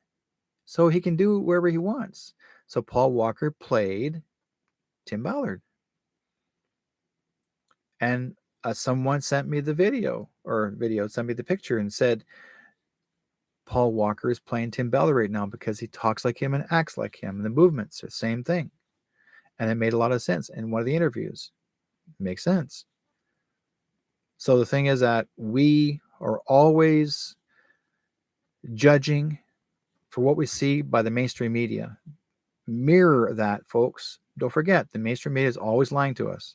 So he can do wherever he wants. So Paul Walker played Tim Ballard. And someone sent me the video sent me the picture and said, Paul Walker is playing Tim Ballard right now because he talks like him and acts like him. And the movements are the same thing. And it made a lot of sense in one of the interviews. It makes sense. So the thing is that we are always judging for what we see by the mainstream media. Mirror that, folks. Don't forget, the mainstream media is always lying to us.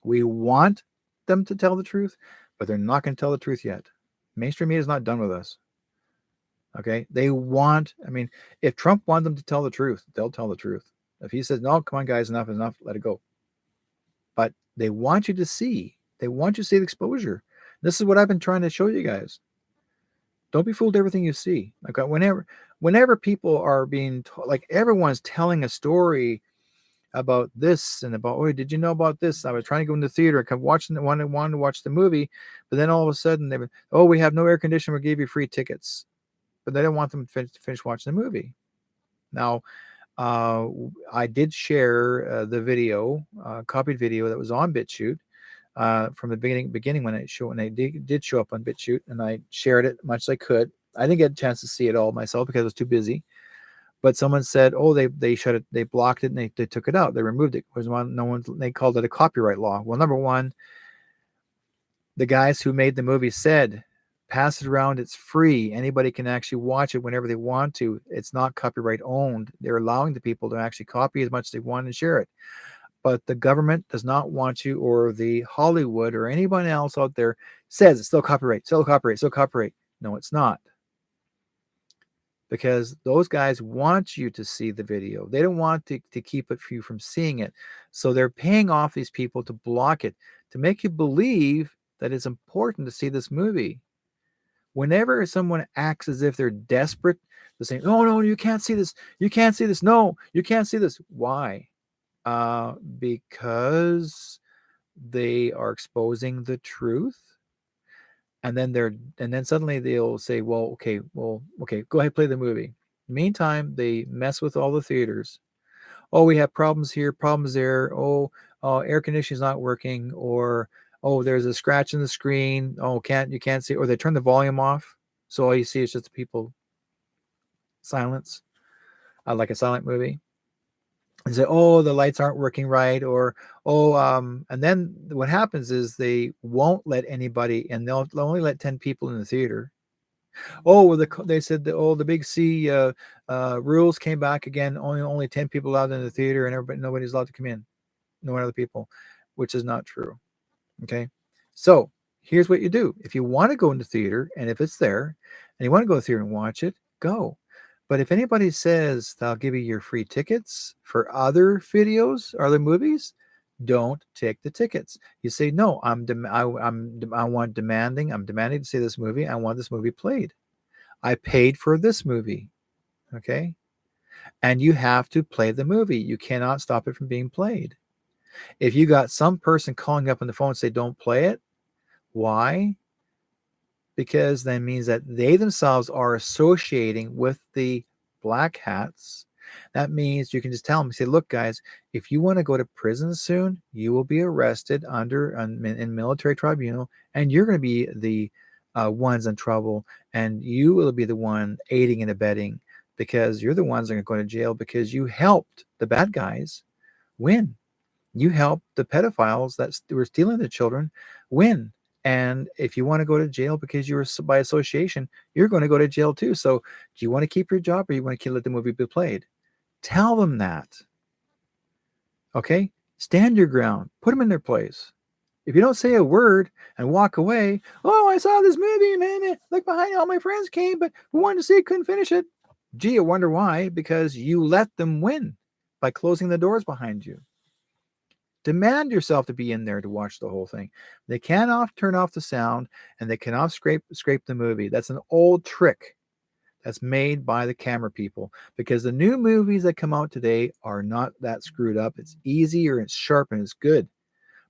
We want them to tell the truth, but they're not going to tell the truth yet. Mainstream media is not done with us. Okay? They want, if Trump wanted them to tell the truth, they'll tell the truth. If he says, no, come on, guys, enough is enough, let it go. But they want you to see. They want you to see the exposure. This is what I've been trying to show you guys. Don't be fooled everything you see. Like whenever people are being like everyone's telling a story about this and about, oh, did you know about this? I was trying to go in the theater, I kept watching wanted to watch the movie, but then all of a sudden they were, oh, we have no air conditioning, we gave you free tickets, but they didn't want them to finish watching the movie. Now, I did share the video, copied video that was on BitChute. From the beginning when they did show up on BitChute, and I shared it much as I could. I didn't get a chance to see it all myself because I was too busy. But someone said, "Oh, they shut it, they blocked it, and they took it out. They removed it." They called it a copyright law. Well, number one, the guys who made the movie said, "Pass it around. It's free. Anybody can actually watch it whenever they want to. It's not copyright owned. They're allowing the people to actually copy as much as they want and share it." But the government does not want you, or the Hollywood or anyone else out there says it's still copyright, still copyright, still copyright. No, it's not. Because those guys want you to see the video. They don't want to keep it for you from seeing it. So they're paying off these people to block it, to make you believe that it's important to see this movie. Whenever someone acts as if they're desperate, they're saying, "Oh, no, you can't see this. You can't see this. No, you can't see this." Why? Because they are exposing the truth, and then suddenly they'll say, well, okay, go ahead, play the movie. Meantime, they mess with all the theaters. Oh, we have problems here, problems there. Oh, air conditioning is not working, or oh, there's a scratch in the screen. Oh, you can't see, or they turn the volume off, so all you see is just the people silence, like a silent movie. And say, oh, the lights aren't working right, or and then what happens is they won't let anybody, and they'll only let 10 people in the theater. Oh, well, they said the Big C rules came back again. Only 10 people allowed in the theater, and nobody's allowed to come in, no other people, which is not true. Okay, so here's what you do: if you want to go into theater, and if it's there, and you want to go to theater and watch it, go. But if anybody says they'll give you your free tickets for other videos or other movies, don't take the tickets. You say, no, I'm demanding to see this movie. I want this movie played. I paid for this movie. Okay. And you have to play the movie. You cannot stop it from being played. If you got some person calling up on the phone and say, don't play it. Why? Because that means that they themselves are associating with the black hats. That means you can just tell them, say, look, guys, if you want to go to prison soon, you will be arrested in military tribunal, and you're going to be the ones in trouble, and you will be the one aiding and abetting, because you're the ones that are going to go to jail because you helped the bad guys win. You helped the pedophiles that were stealing the children win. And if you want to go to jail because you were by association, you're going to go to jail too. So do you want to keep your job, or you want to let the movie be played? Tell them that. Okay? Stand your ground. Put them in their place. If you don't say a word and walk away, oh, I saw this movie, man. Look behind, all my friends came, but we wanted to see it, couldn't finish it. Gee, I wonder why. Because you let them win by closing the doors behind you. Demand yourself to be in there to watch the whole thing. They cannot turn off the sound, and they cannot scrape the movie. That's an old trick that's made by the camera people, because the new movies that come out today are not that screwed up. It's easier, it's sharp, and it's good.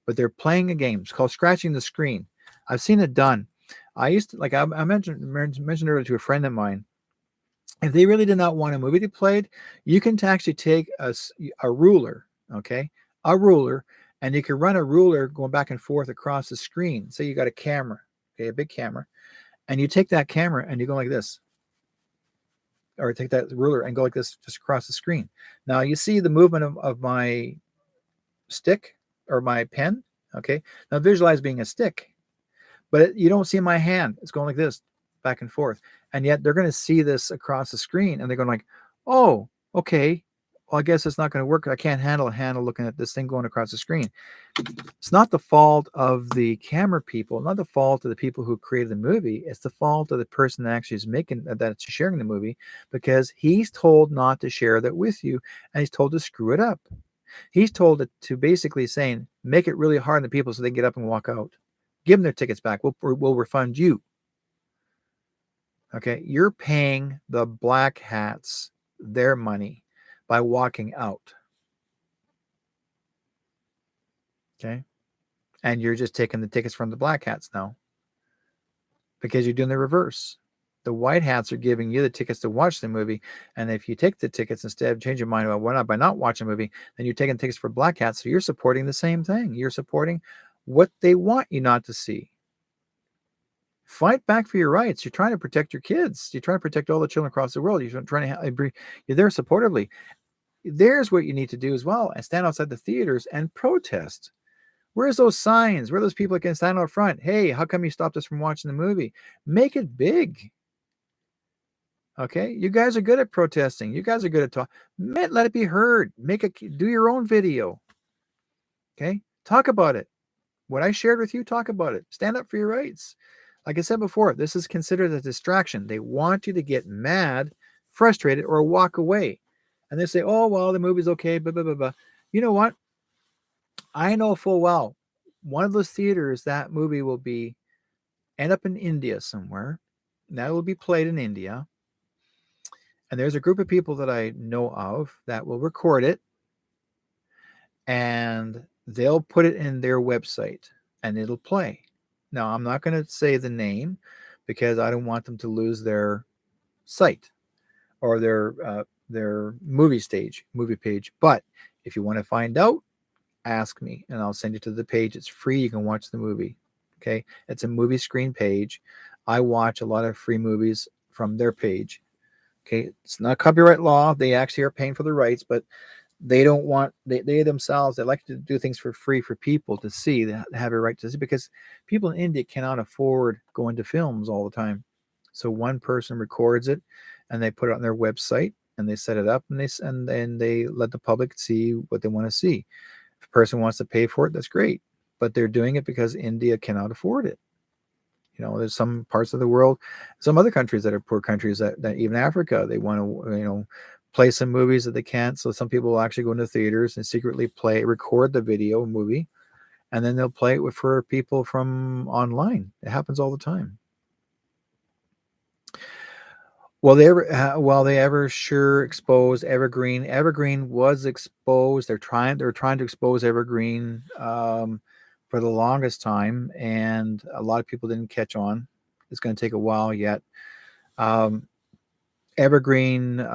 But they're playing a game. It's called scratching the screen. I've seen it done. I used to, like I mentioned earlier to a friend of mine, if they really did not want a movie to be played, you can actually take a ruler, okay? A ruler, and you can run a ruler going back and forth across the screen. Say you got a camera, okay, a big camera, and you take that camera and you go like this, or take that ruler and go like this just across the screen. Now you see the movement of my stick or my pen, okay? Now visualize being a stick, but you don't see my hand. It's going like this, back and forth. And yet they're going to see this across the screen and they're going like, oh, okay. Well, I guess it's not going to work. I can't handle looking at this thing going across the screen. It's not the fault of the camera people, not the fault of the people who created the movie. It's the fault of the person that actually is making that's sharing the movie, because he's told not to share that with you, and he's told to screw it up. He's told to basically saying, make it really hard on the people so they get up and walk out. Give them their tickets back. We'll refund you. Okay, you're paying the black hats their money by walking out. Okay, and you're just taking the tickets from the black hats now, because you're doing the reverse. The white hats are giving you the tickets to watch the movie, and if you take the tickets instead, change your mind about why not by not watching a movie, then you're taking tickets for black hats. So you're supporting the same thing. You're supporting what they want you not to see. Fight back for your rights. You're trying to protect your kids. You're trying to protect all the children across the world. You're trying to you're there supportively. There's what you need to do as well, and stand outside the theaters and protest. Where's those signs? Where are those people that can stand out front? Hey, how come you stopped us from watching the movie? Make it big. Okay, you guys are good at protesting. You guys are good at talk. Let it be heard. Do your own video. Okay, talk about it. What I shared with you, talk about it. Stand up for your rights. Like I said before, this is considered a distraction. They want you to get mad, frustrated, or walk away. And they say, oh, well, the movie's okay, blah, blah, blah, blah. You know what? I know full well one of those theaters that movie will end up in India somewhere. That will be played in India. And there's a group of people that I know of that will record it, and they'll put it in their website and it'll play. Now, I'm not going to say the name because I don't want them to lose their site or their movie page. But if you want to find out, ask me and I'll send you to the page. It's free. You can watch the movie. Okay. It's a movie screen page. I watch a lot of free movies from their page. Okay. It's not copyright law. They actually are paying for the rights, but they don't want, they themselves, they like to do things for free for people to see, that have a right to see, because people in India cannot afford going to films all the time. So one person records it and they put it on their website and they set it up, and they let the public see what they want to see. If a person wants to pay for it, that's great. But they're doing it because India cannot afford it. There's some parts of the world, some other countries that are poor countries, that even Africa, they want to, play some movies that they can't. So some people will actually go into theaters and secretly record the video movie, and then they'll play it for people from online. It happens all the time. Well, they ever sure expose Evergreen. Evergreen was exposed. They're trying to expose Evergreen for the longest time, and a lot of people didn't catch on. It's going to take a while yet. Evergreen.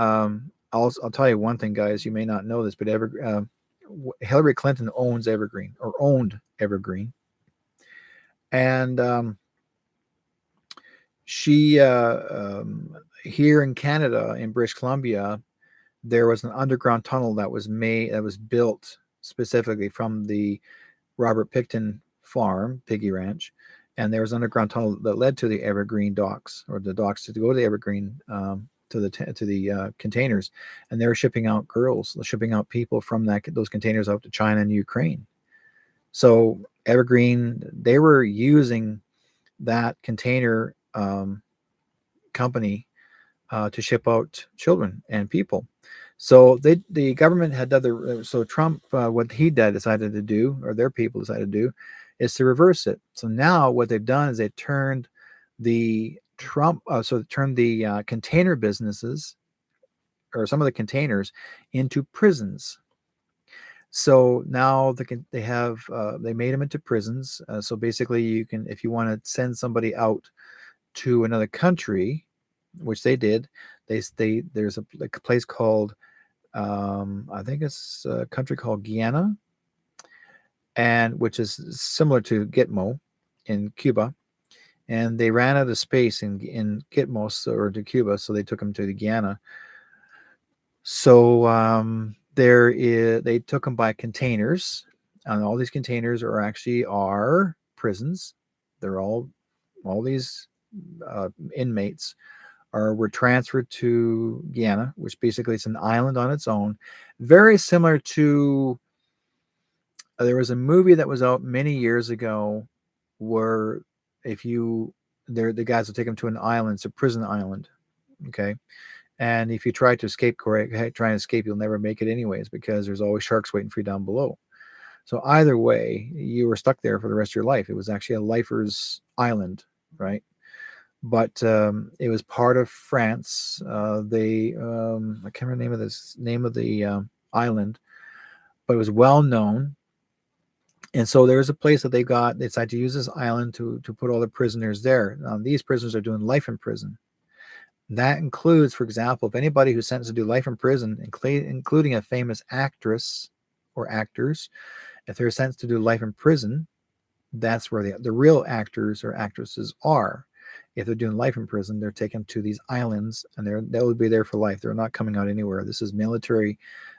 I'll tell you one thing, guys. You may not know this, but Hillary Clinton owned Evergreen, and she here in Canada, in British Columbia, there was an underground tunnel that was built specifically from the Robert Picton farm, Piggy Ranch, and there was an underground tunnel that led to the Evergreen docks, or the docks to go to the Evergreen, to the containers, and they were shipping out people from those containers out to China and Ukraine. So Evergreen, they were using that container company to ship out children and people. So the government had so Trump, what he decided to do, or their people decided to do, is to reverse it. So now what they've done is they turned the container businesses, or some of the containers, into prisons. So now they made them into prisons. So basically, you can, if you want to send somebody out to another country, which they did, there's a place called, I think it's a country called Guyana, and which is similar to Gitmo in Cuba. And they ran out of space in Gitmo or to Cuba, so they took them to Guyana. So they took them by containers, and all these containers are prisons. They're all these inmates were transferred to Guyana, which basically is an island on its own, very similar to. There was a movie that was out many years ago, where if you the guys will take them to an island, it's a prison island, okay, and if you try to escape, try and escape, you'll never make it anyways because there's always sharks waiting for you down below. So either way, you were stuck there for the rest of your life. It was actually a lifer's island, right? But it was part of France. I can't remember the name of the island, but it was well known. And so there's a place that they decided to use this island to put all the prisoners there. Now, these prisoners are doing life in prison. That includes, for example, if anybody who's sentenced to do life in prison, including a famous actress or actors, if they're sentenced to do life in prison, that's where the real actors or actresses are. If they're doing life in prison, they're taken to these islands, and they'll be there for life. They're not coming out anywhere. This is military.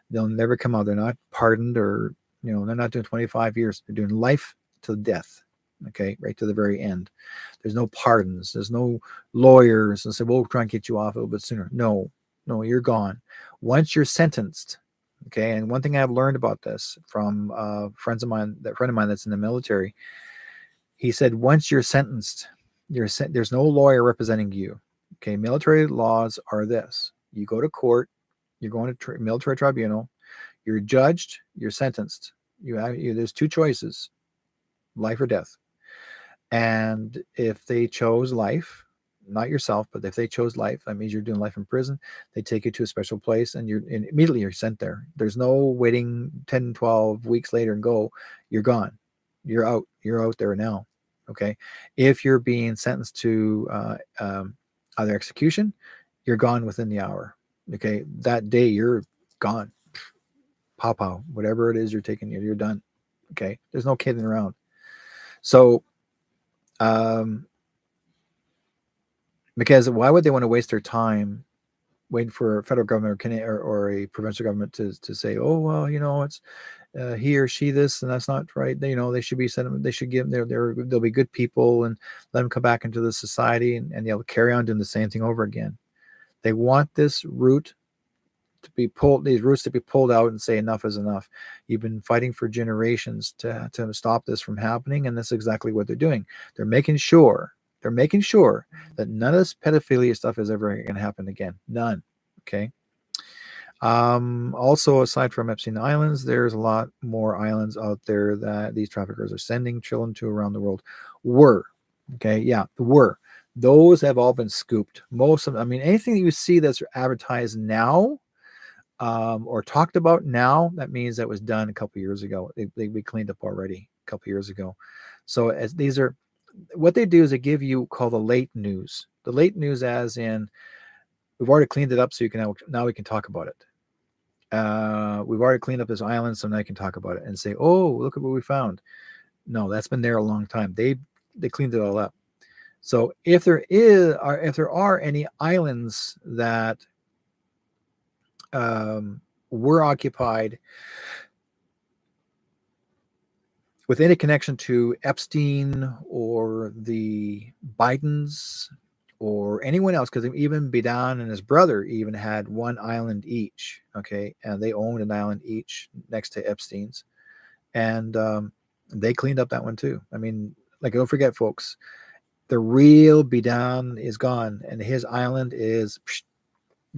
They'll never come out. They're not pardoned, or they're not doing 25 years. They're doing life to death. Okay, right to the very end. There's no pardons. There's no lawyers and say, "We'll try and get you off a little bit sooner." No, you're gone. Once you're sentenced, okay. And one thing I've learned about this from friend of mine that's in the military, he said, once you're sentenced, there's no lawyer representing you. Okay, military laws are this: you go to court, you're going to military tribunal, you're judged, you're sentenced. There's two choices: life or death. And if they chose life, not yourself, but if they chose life, that means you're doing life in prison. They take you to a special place, and immediately you're sent there. There's no waiting 10, 12 weeks later and go. You're gone. You're out. You're out there now. Okay. If you're being sentenced to either execution, you're gone within the hour. Okay. That day you're gone. Pow, whatever it is you're taking, you're done. Okay. There's no kidding around. So, because why would they want to waste their time waiting for a federal government or a provincial government to say, oh, well, it's he or she this, and that's not right. They should be sent. They should give them. They'll be good people and let them come back into the society, and they'll carry on doing the same thing over again. They want this root to be pulled, these roots to be pulled out, and say enough is enough. You've been fighting for generations to stop this from happening, and that's exactly what they're doing. They're making sure that none of this pedophilia stuff is ever going to happen again. None. Okay. Also, aside from Epstein Islands, there's a lot more islands out there that these traffickers are sending children to around the world. Those have all been scooped. Most of them, anything that you see that's advertised now or talked about now, that means that was done a couple years ago. They cleaned up already a couple years ago. So as these are, what they do is they give you called the late news. The late news, as in, we've already cleaned it up, so now we can talk about it. We've already cleaned up this island, so now you can talk about it and say, oh, look at what we found. No, that's been there a long time. They cleaned it all up. So if there are any islands that were occupied with any connection to Epstein or the Bidens or anyone else, because even Bidan and his brother even had one island each, okay, and they owned an island each next to Epstein's, and they cleaned up that one too. Don't forget, folks, the real Bidan is gone, and his island is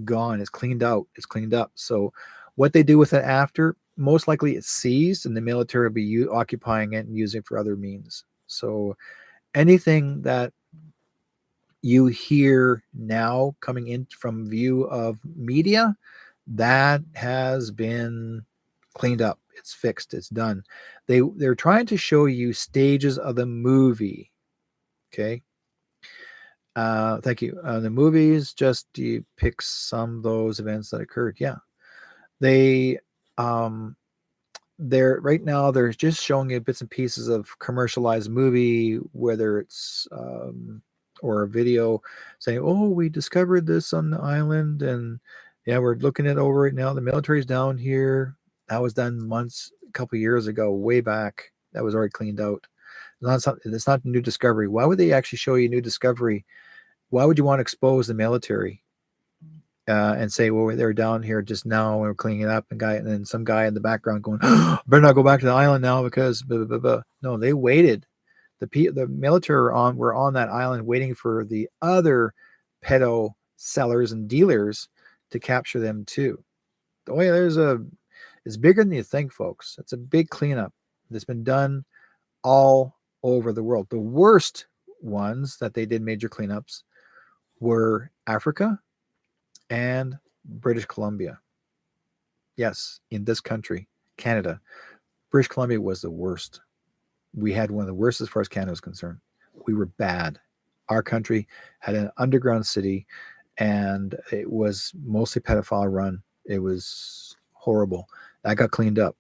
gone. It's cleaned out. It's cleaned up. So what they do with it after, most likely it's seized, and the military will be occupying it and using it for other means. So anything that you hear now coming in from view of media, that has been cleaned up. It's fixed. It's done. They're trying to show you stages of the movie. Okay. Thank you. The movies just depicts some of those events that occurred. Yeah. They they're right now they're just showing you bits and pieces of commercialized movie, whether it's or a video saying, "Oh, we discovered this on the island, and yeah, we're looking it over right now. The military's down here." That was done months, a couple of years ago, way back. That was already cleaned out. It's not new discovery. Why would they actually show you new discovery? Why would you want to expose the military and say, well, they're down here just now and we're cleaning it up, and then some guy in the background going, oh, better not go back to the island now because blah, blah, blah, blah. No, they waited. The military were on that island waiting for the other pedo sellers and dealers to capture them too. Oh yeah, it's bigger than you think, folks. It's a big cleanup that's been done all over the world. The worst ones that they did major cleanups were Africa and British Columbia. Yes, in this country, Canada, British Columbia was the worst. We had one of the worst as far as Canada was concerned. We were bad. Our country had an underground city, and it was mostly pedophile run. It was horrible. That got cleaned up.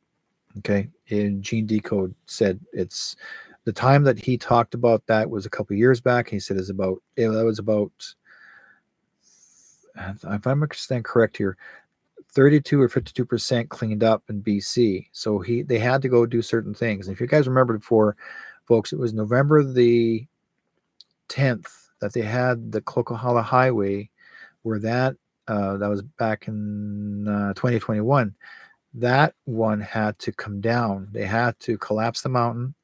Okay. And Gene Decode said it's the time that he talked about that was a couple of years back. He said that was about, if I'm understanding correct here, 32 or 52% cleaned up in BC. So they had to go do certain things. And if you guys remember before, folks, it was November the 10th that they had the Clocohala Highway, where that was back in 2021. That one had to come down. They had to collapse the mountain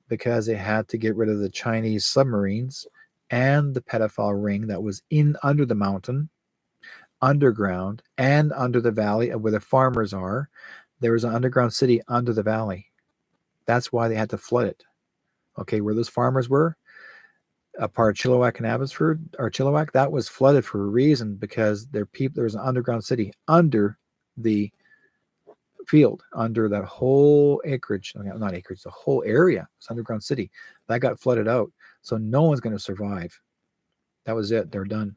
because they had to get rid of the Chinese submarines and the pedophile ring that was in under the mountain, underground, and under the valley where the farmers are. There was an underground city under the valley. That's why they had to flood it. Okay, where those farmers were, a part of Chilliwack and Abbotsford, or Chilliwack, that was flooded for a reason, because there was an underground city under the field, under that whole acreage, not acreage, the whole area. It's underground city that got flooded out. So no one's going to survive. That was it. They're done.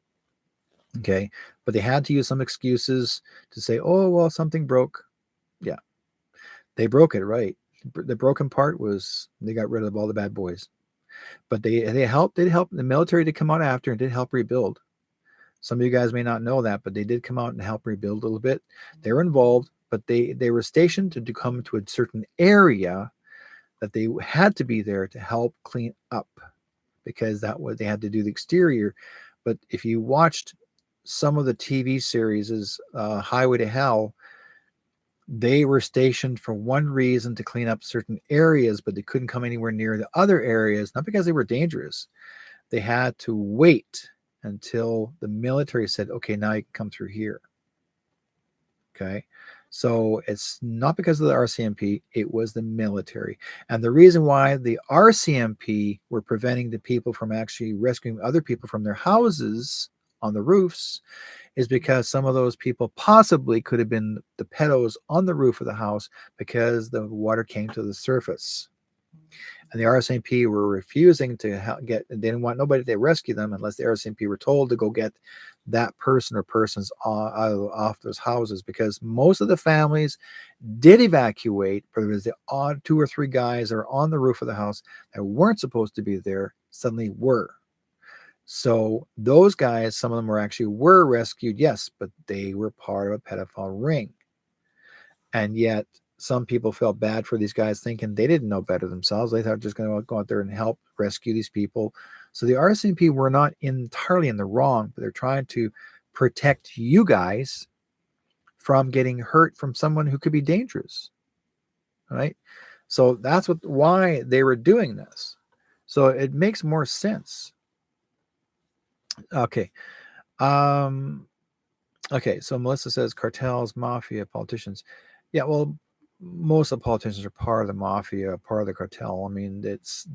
Okay. But they had to use some excuses to say, oh, well, something broke. Yeah. They broke it, right? The broken part was they got rid of all the bad boys. But they helped. They helped the military to come out after and did help rebuild. Some of you guys may not know that, but they did come out and help rebuild a little bit. They were involved, but they were stationed to come to a certain area that they had to be there to help clean up, because that was, they had to do the exterior. But if you watched some of the TV series, Highway to Hell, they were stationed for one reason, to clean up certain areas, but they couldn't come anywhere near the other areas, not because they were dangerous. They had to wait until the military said, okay, now you can come through here. Okay. So it's not because of the RCMP, it was the military. And the reason why the RCMP were preventing the people from actually rescuing other people from their houses on the roofs is because some of those people possibly could have been the pedos on the roof of the house, because the water came to the surface. And the RCMP were refusing to they didn't want nobody to rescue them unless the RCMP were told to go get that person or persons off those houses, because most of the families did evacuate, but there was the odd 2 or 3 guys that are on the roof of the house that weren't supposed to be there, suddenly were. So those guys, some of them were rescued, yes, but they were part of a pedophile ring. And yet some people felt bad for these guys, thinking they didn't know better themselves. They thought just going to go out there and help rescue these people. So the RCMP were not entirely in the wrong, but they're trying to protect you guys from getting hurt from someone who could be dangerous. Right? So that's why they were doing this. So it makes more sense. Okay. Okay. So Melissa says cartels, mafia, politicians. Yeah. Well, most of the politicians are part of the mafia, part of the cartel. I mean, it's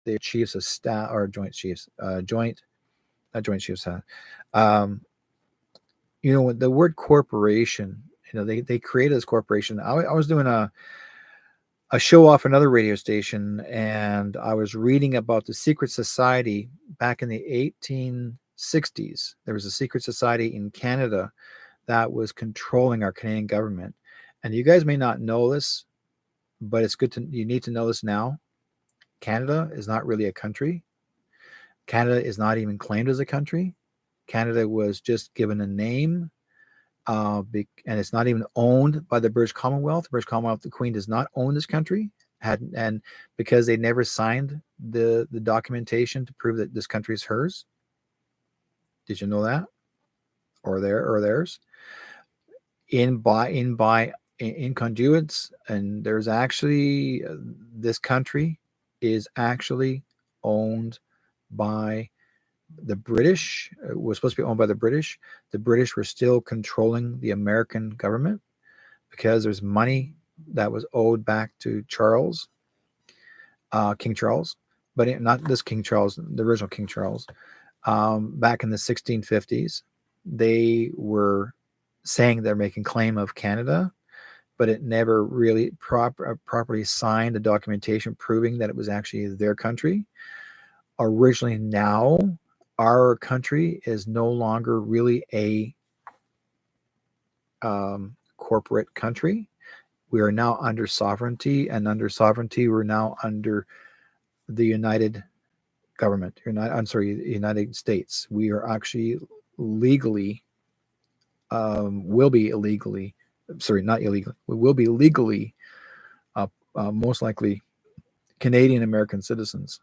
the chiefs of staff or joint chiefs, not joint chiefs. The word corporation, they created this corporation. I was doing a show off another radio station, and I was reading about the secret society back in the 1860s. There was a secret society in Canada that was controlling our Canadian government. And you guys may not know this, but it's good to, you need to know this now. Canada is not really a country. Canada is not even claimed as a country. Canada was just given a name, and it's not even owned by the British Commonwealth. The British Commonwealth, the Queen does not own this country, and because they never signed the documentation to prove that this country is hers. Did you know that? Or theirs? In conduits, and there's actually this country is actually owned by the British. It was supposed to be owned by the British. The British were still controlling the American government because there's money that was owed back to Charles, King Charles, but not this King Charles, the original King Charles. Back in the 1650s, they were saying they're making claim of Canada, but it never really properly signed the documentation proving that it was actually their country. Originally, now our country is no longer really a corporate country. We are now under sovereignty, and under sovereignty, we're now under the United government. United States. We are actually legally, will be illegally, not illegally, we will be legally, most likely Canadian American citizens,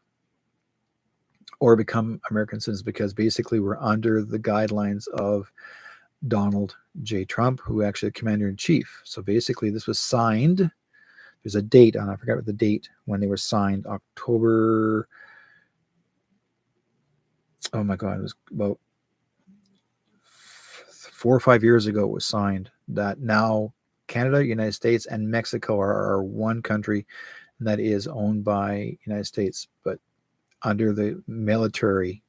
or become American citizens, because basically we're under the guidelines of Donald J. Trump, who actually the commander-in-chief. So basically this was signed, there's a date, and I forgot what the date when they were signed, October, oh my God, it was about 4 or 5 years ago it was signed, that now Canada, United States, and Mexico are one country that is owned by United States, but under the military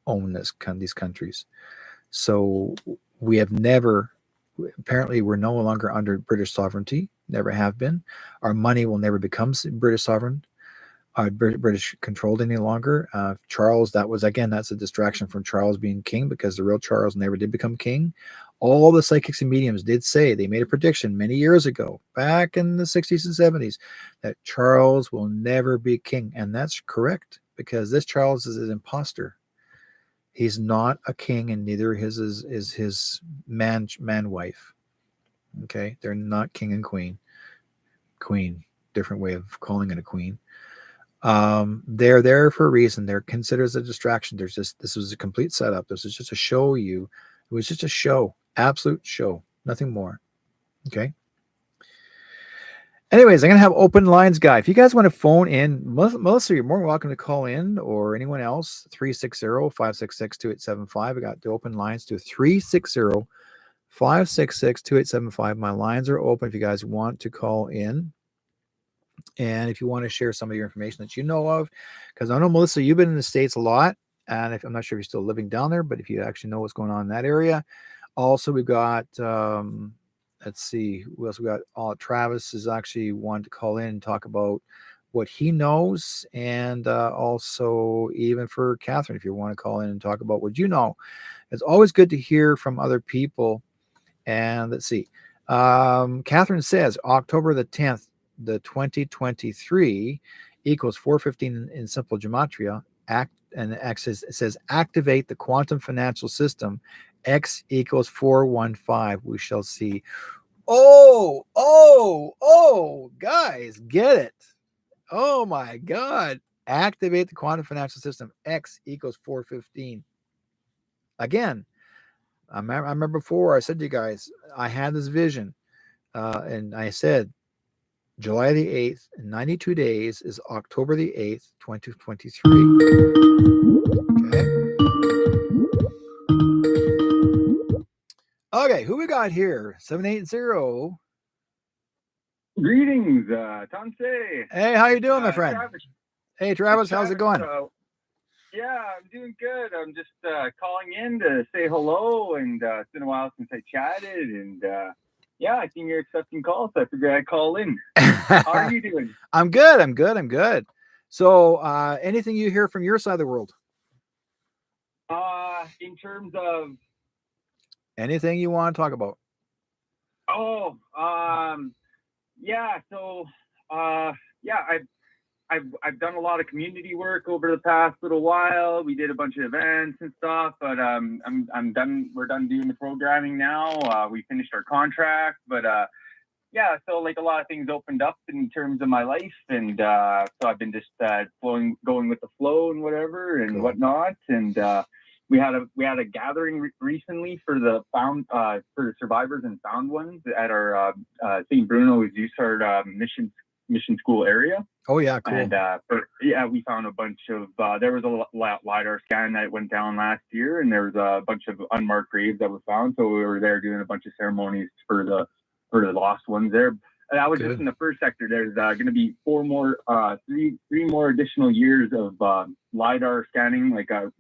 own these countries. So we have never, apparently we're no longer under British sovereignty, never have been. Our money will never become British sovereign, British controlled any longer. Charles, that's a distraction from Charles being king, because the real Charles never did become king. All the psychics and mediums did say, they made a prediction many years ago, back in the 60s and 70s, that Charles will never be king. And that's correct, because this Charles is an imposter. He's not a king, and neither is his man wife. Okay, they're not king and queen. Queen, different way of calling it a queen. They're there for a reason. They're considered as a distraction. This was a complete setup. This was just to show you. It was just a show, absolute show, nothing more. Okay. Anyways, I'm going to have open lines, guy. If you guys want to phone in, Melissa, you're more than welcome to call in, or anyone else, 360-566-2875. I got the open lines to 360-566-2875. My lines are open if you guys want to call in. And if you want to share some of your information that you know of, because I know, Melissa, you've been in the States a lot, and I'm not sure if you're still living down there, but if you actually know what's going on in that area. Also, we've got, let's see, who else we got? Travis is actually wanting to call in and talk about what he knows, and also even for Catherine, if you want to call in and talk about what you know. It's always good to hear from other people. And let's see. Catherine says October the 10th, the 2023 equals 415 in simple gematria. And X says activate the quantum financial system. X equals 415. We shall see. Oh, guys, get it. Oh my God. Activate the quantum financial system. X equals 415. Again, I remember before I said to you guys, I had this vision, and I said, July the 8th, 92 days is October the 8th, 2023. Okay, who we got here? 780. Greetings, Tansei. Hey, how you doing, my friend? Travis. Hey, Travis, how's it going? Yeah, I'm doing good. I'm just calling in to say hello, and it's been a while since I chatted, and yeah, I think you're accepting calls, so I figured I'd call in. How are you doing? I'm good. So, anything you hear from your side of the world? In terms of Anything you want to talk about? Oh, yeah. So, yeah, I've done a lot of community work over the past little while. We did a bunch of events and stuff, but I'm done. We're done doing the programming now. We finished our contract, but yeah, so like a lot of things opened up in terms of my life, and so I've been just going with the flow and whatever and Cool. whatnot. And we had a gathering recently for the for survivors and found ones at our St. Bruno Zussard mission school area. Oh yeah, cool. And yeah, we found a bunch of there was a LiDAR scan that went down last year, and there was a bunch of unmarked graves that were found. So we were there doing a bunch of ceremonies for the lost ones there. And that was Good. just in the first sector. There's going to be three more additional years of LiDAR scanning, like sorry,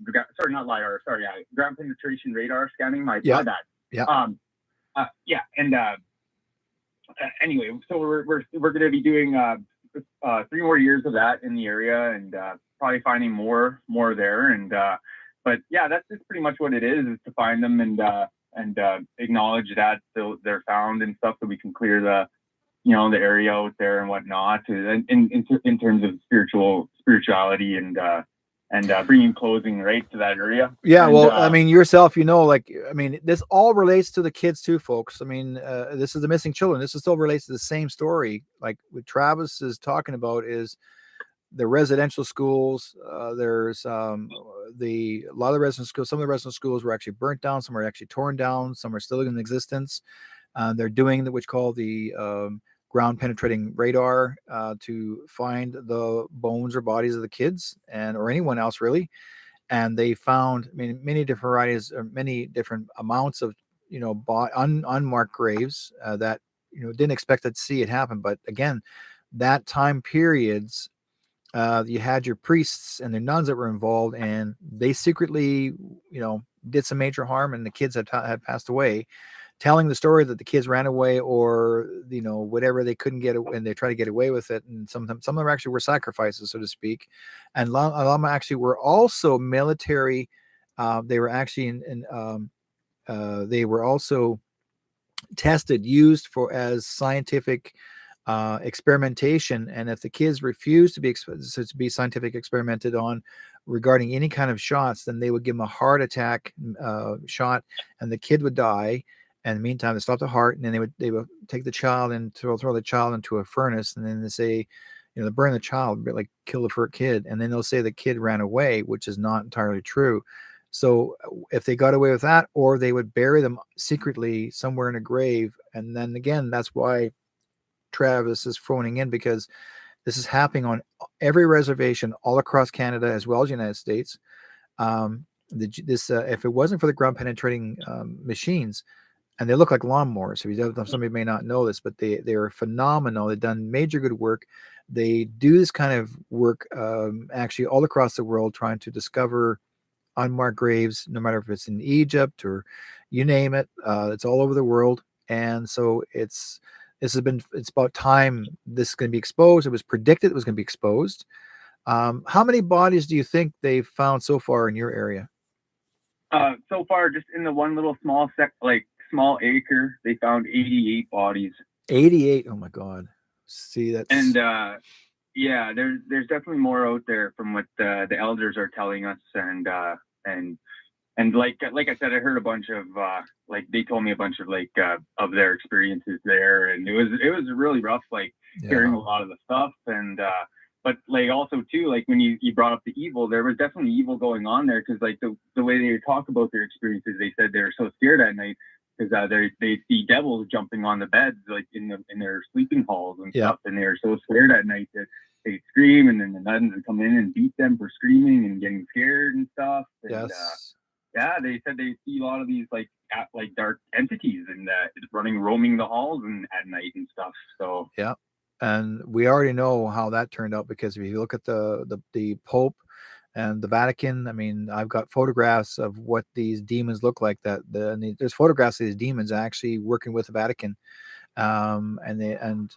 not LiDAR, sorry, ground penetration radar scanning. My bad. Yeah. Yeah, and anyway, so we're going to be doing 3 more years of that in the area, and probably finding more there. And but yeah, that's just pretty much what it is to find them and acknowledge that they're found and stuff, so we can clear the the area out there and whatnot, in terms of spirituality and bringing closing right to that area. Yeah, and, well, I mean, yourself, like, I mean, this all relates to the kids too, folks. I mean, this is the missing children. This still relates to the same story. Like what Travis is talking about is the residential schools. There's a lot of the residential schools. Some of the residential schools were actually burnt down. Some are actually torn down. Some are still in existence. They're doing what's called the ground penetrating radar to find the bones or bodies of the kids or anyone else really. And they found, I mean, many different varieties or many different amounts of unmarked graves that didn't expect to see it happen. But again, that time periods, you had your priests and the nuns that were involved, and they secretly did some major harm, and the kids had passed away, telling the story that the kids ran away or whatever, they couldn't get it and they tried to get away with it. And some of them actually were sacrifices, so to speak. And a lot of them actually were also military. They were actually they were also used as scientific experimentation. And if the kids refused to be scientific experimented on regarding any kind of shots, then they would give them a heart attack shot, and the kid would die. And in the meantime, they stopped the heart, and then they would take the child and throw the child into a furnace, and then they say, they burn the child, like kill the kid, and then they'll say the kid ran away, which is not entirely true. So if they got away with that, or they would bury them secretly somewhere in a grave, and then again, that's why Travis is phoning in, because this is happening on every reservation all across Canada as well as the United States. If it wasn't for the ground penetrating machines, and they look like lawnmowers. Somebody may not know this, but they're phenomenal. They've done major good work. They do this kind of work actually all across the world, trying to discover unmarked graves, no matter if it's in Egypt or you name it. It's all over the world. And so it's about time this is going to be exposed. It was predicted it was going to be exposed. How many bodies do you think they've found so far in your area? So far, just in the one little small acre, they found 88 bodies. 88. Oh my God. See, that's, and yeah, there's definitely more out there from what the elders are telling us, and like I said, I heard a bunch of they told me a bunch of of their experiences there, and it was really rough, hearing a lot of the stuff. And but also too, when you brought up the evil, there was definitely evil going on there, because the way they talk about their experiences, they said they're so scared at night because they see devils jumping on the beds in their sleeping halls and stuff, and they're so scared at night that they scream, and then the nuns would come in and beat them for screaming and getting scared and stuff. And, yeah, they said they see a lot of these dark entities and roaming the halls and at night and stuff. So yeah, and we already know how that turned out, because if you look at the Pope and the Vatican, I mean, I've got photographs of what these demons look like. There's photographs of these demons actually working with the Vatican. And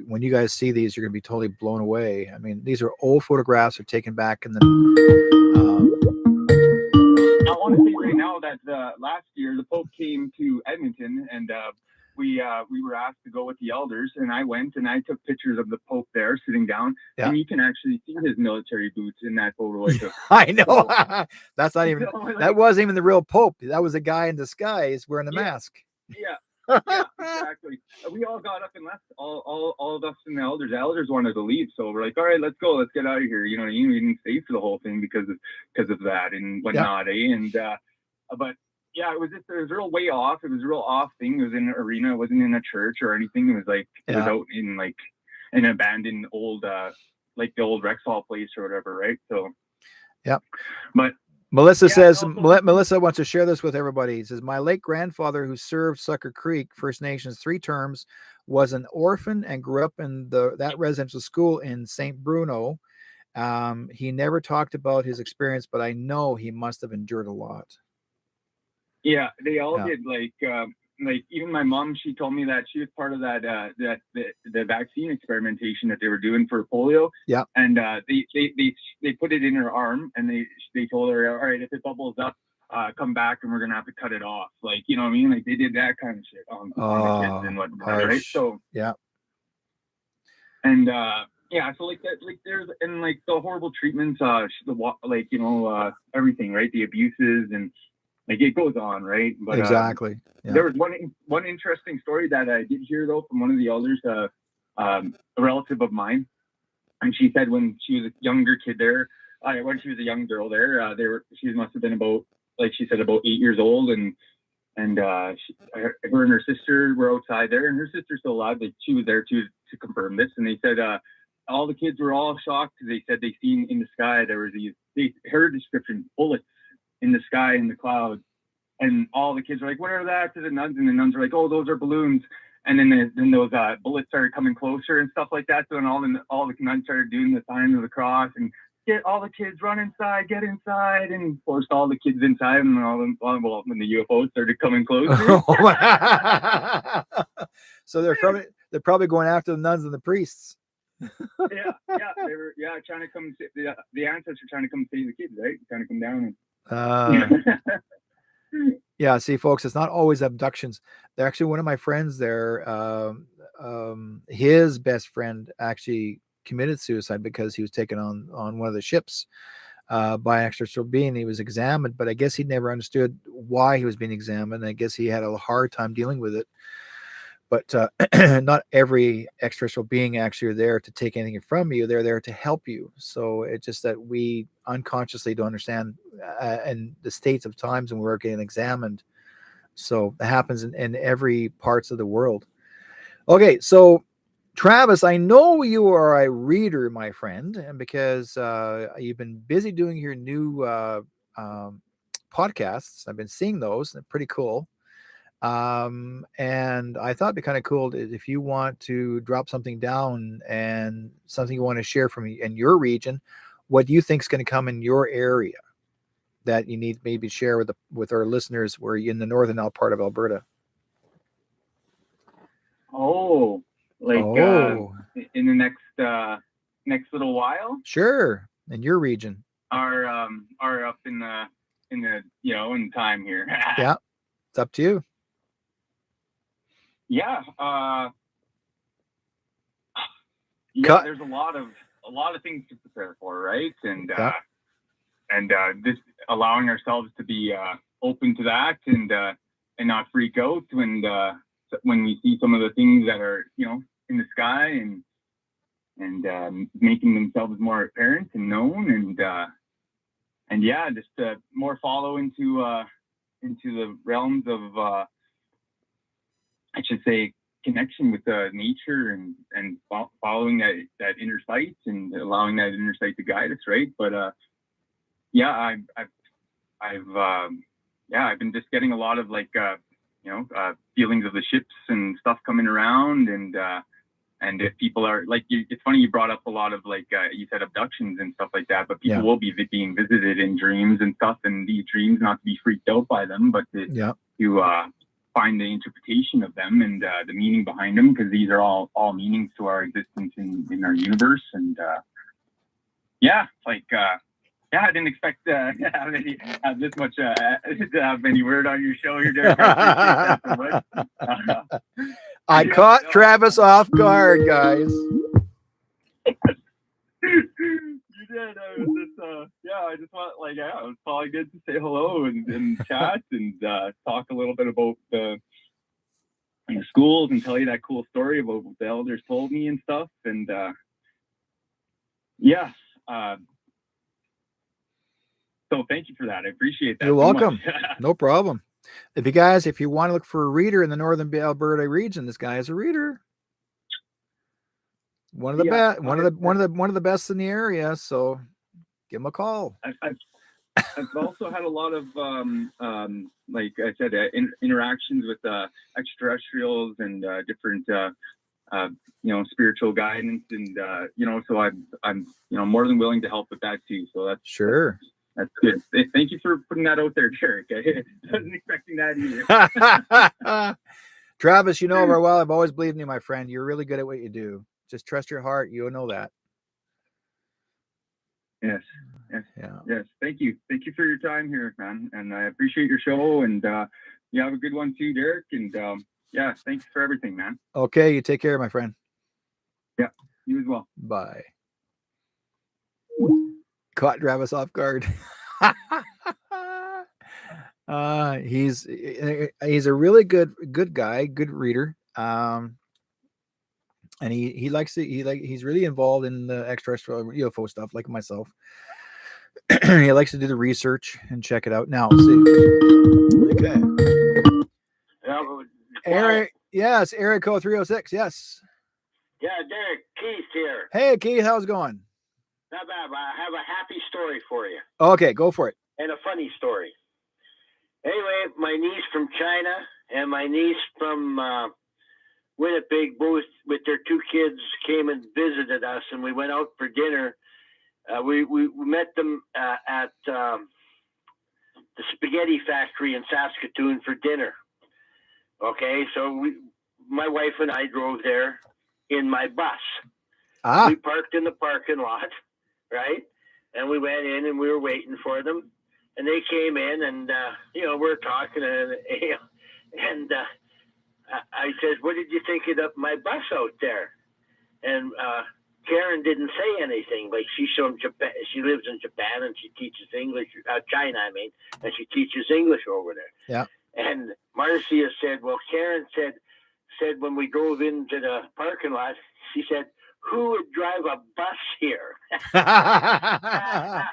when you guys see these, you're going to be totally blown away. I mean, these are old photographs are taken back in the. I want to say right now that last year the Pope came to Edmonton, and we were asked to go with the elders, and I went and I took pictures of the Pope there sitting down, and you can actually see his military boots in that photo I took. I know. So, That's not even that wasn't even the real Pope. That was a guy in disguise wearing a mask. Yeah. Yeah, exactly. We all got up and left. All of us and the elders wanted to leave, so we're like, all right, let's go, let's get out of here. You know, we didn't stay for the whole thing because of that and whatnot. And but yeah, it was a real way off. It was a real off thing. It was in an arena. It wasn't in a church or anything. It was like it was out in like an abandoned old like the old Rexall place or whatever, right? So but Melissa says, Melissa wants to share this with everybody. He says, my late grandfather, who served Sucker Creek First Nations 3 terms, was an orphan and grew up in that residential school in St. Bruno. He never talked about his experience, but I know he must have endured a lot. Yeah, they all did. Like even my mom, she told me that she was part of that the vaccine experimentation that they were doing for polio. Yeah. And they put it in her arm, and they told her, all right, if it bubbles up, come back and we're gonna have to cut it off. Like, you know what I mean? Like they did that kind of shit on the kids and whatnot, right? So and so like that, like there's and like the horrible treatments, everything, right? The abuses and like it goes on, right? But exactly. There was one interesting story that I did hear though from one of the elders, a relative of mine, and she said when she was a younger kid there, when she was a young girl there, she must have been about, like she said, about 8 years old, and her and her sister were outside there, and her sister's still alive. Like she was there to confirm this, and they said all the kids were all shocked because they said they seen in the sky there was they heard description bullets in the sky in the clouds, and all the kids were like, "What are that?" to the nuns, and the nuns were like, "Oh, those are balloons." And then those bullets started coming closer and stuff like that. So then all the nuns started doing the sign of the cross and get all the kids run inside, get inside, and forced all the kids inside. And when the UFOs started coming closer. So they're probably going after the nuns and the priests. They were trying to come. The ancestors were trying to come save the kids, right? Trying to come down. Yeah, see, folks, it's not always abductions. They're actually one of my friends there. His best friend actually committed suicide because he was taken on one of the ships by an extraterrestrial being. He was examined, but I guess he never understood why he was being examined. I guess he had a hard time dealing with it. But not every extraterrestrial being actually are there to take anything from you. They're there to help you. So it's just that we unconsciously don't understand and the states of times when we're getting examined. So it happens in every parts of the world. Okay, so Travis, I know you are a reader, my friend, and because you've been busy doing your new podcasts. I've been seeing those. They're pretty cool. And I thought it'd be kind of cool if you want to drop something down and something you want to share from in your region. What do you think is going to come in your area that you need maybe share with our listeners where you're in the northern part of Alberta? In the next little while? Sure. In your region. Are up in the in time here. Yeah. It's up to you. Yeah. There's a lot of things to prepare for, right? And just allowing ourselves to be open to that and not freak out when we see some of the things that are in the sky and making themselves more apparent and known and just more follow into the realms of I should say connection with nature and following that inner sight and allowing that inner sight to guide us, right? But I've been just getting a lot of feelings of the ships and stuff coming around and if people are it's funny you brought up a lot of you said abductions and stuff like that, but people will be being visited in dreams and stuff, and these dreams, not to be freaked out by them, but to find the interpretation of them and the meaning behind them, because these are all meanings to our existence in our universe. And Yeah, I didn't expect to have this much to have any word on your show here, Derek. I appreciate that so much. I caught Travis off guard, guys. You did. I was just, I just want, I was probably good to say hello and chat and talk a little bit about the schools and tell you that cool story about what the elders told me and stuff. And so thank you for that. I appreciate that. You're welcome. So No problem. If you want to look for a reader in the northern Alberta region, this guy is a reader. One of the best, one of the best in the area. So give him a call. I've also had a lot of, like I said, interactions with extraterrestrials and different, spiritual guidance, and so I'm more than willing to help with that too. So that's sure. That's good. Thank you for putting that out there, Derek. I wasn't expecting that either. Travis, you know very well, I've always believed in you, my friend. You're really good at what you do. Just trust your heart. You'll know that. Yes. Thank you for your time here, man, and I appreciate your show. And you have a good one too, Derek. And thanks for everything, man. Okay, you take care, my friend. Yeah, you as well. Bye. Caught Travis off guard. He's a really good guy, good reader. And he's really involved in the extraterrestrial UFO stuff, like myself. He likes to do the research and check it out. Now, see. Okay. Eric, yes, Eric code 306. Yes. Yeah, Derek, Keith here. Hey, Keith, how's it going? Not bad. I have a happy story for you. Okay, go for it. And a funny story. Anyway, my niece from China and my niece from Winnipeg, both with their two kids, came and visited us, and we went out for dinner. We met them at the spaghetti factory in Saskatoon for dinner. Okay, so my wife and I drove there in my bus. We parked in the parking lot, right? And we went in and we were waiting for them. And they came in and, we were talking and I said, what did you think of my bus out there? And Karen didn't say anything. Like, she's from Japan. She lives in Japan and she teaches English, China, and she teaches English over there. Yeah. And Marcia said, well, Karen said when we drove into the parking lot, she said, who would drive a bus here? And I'm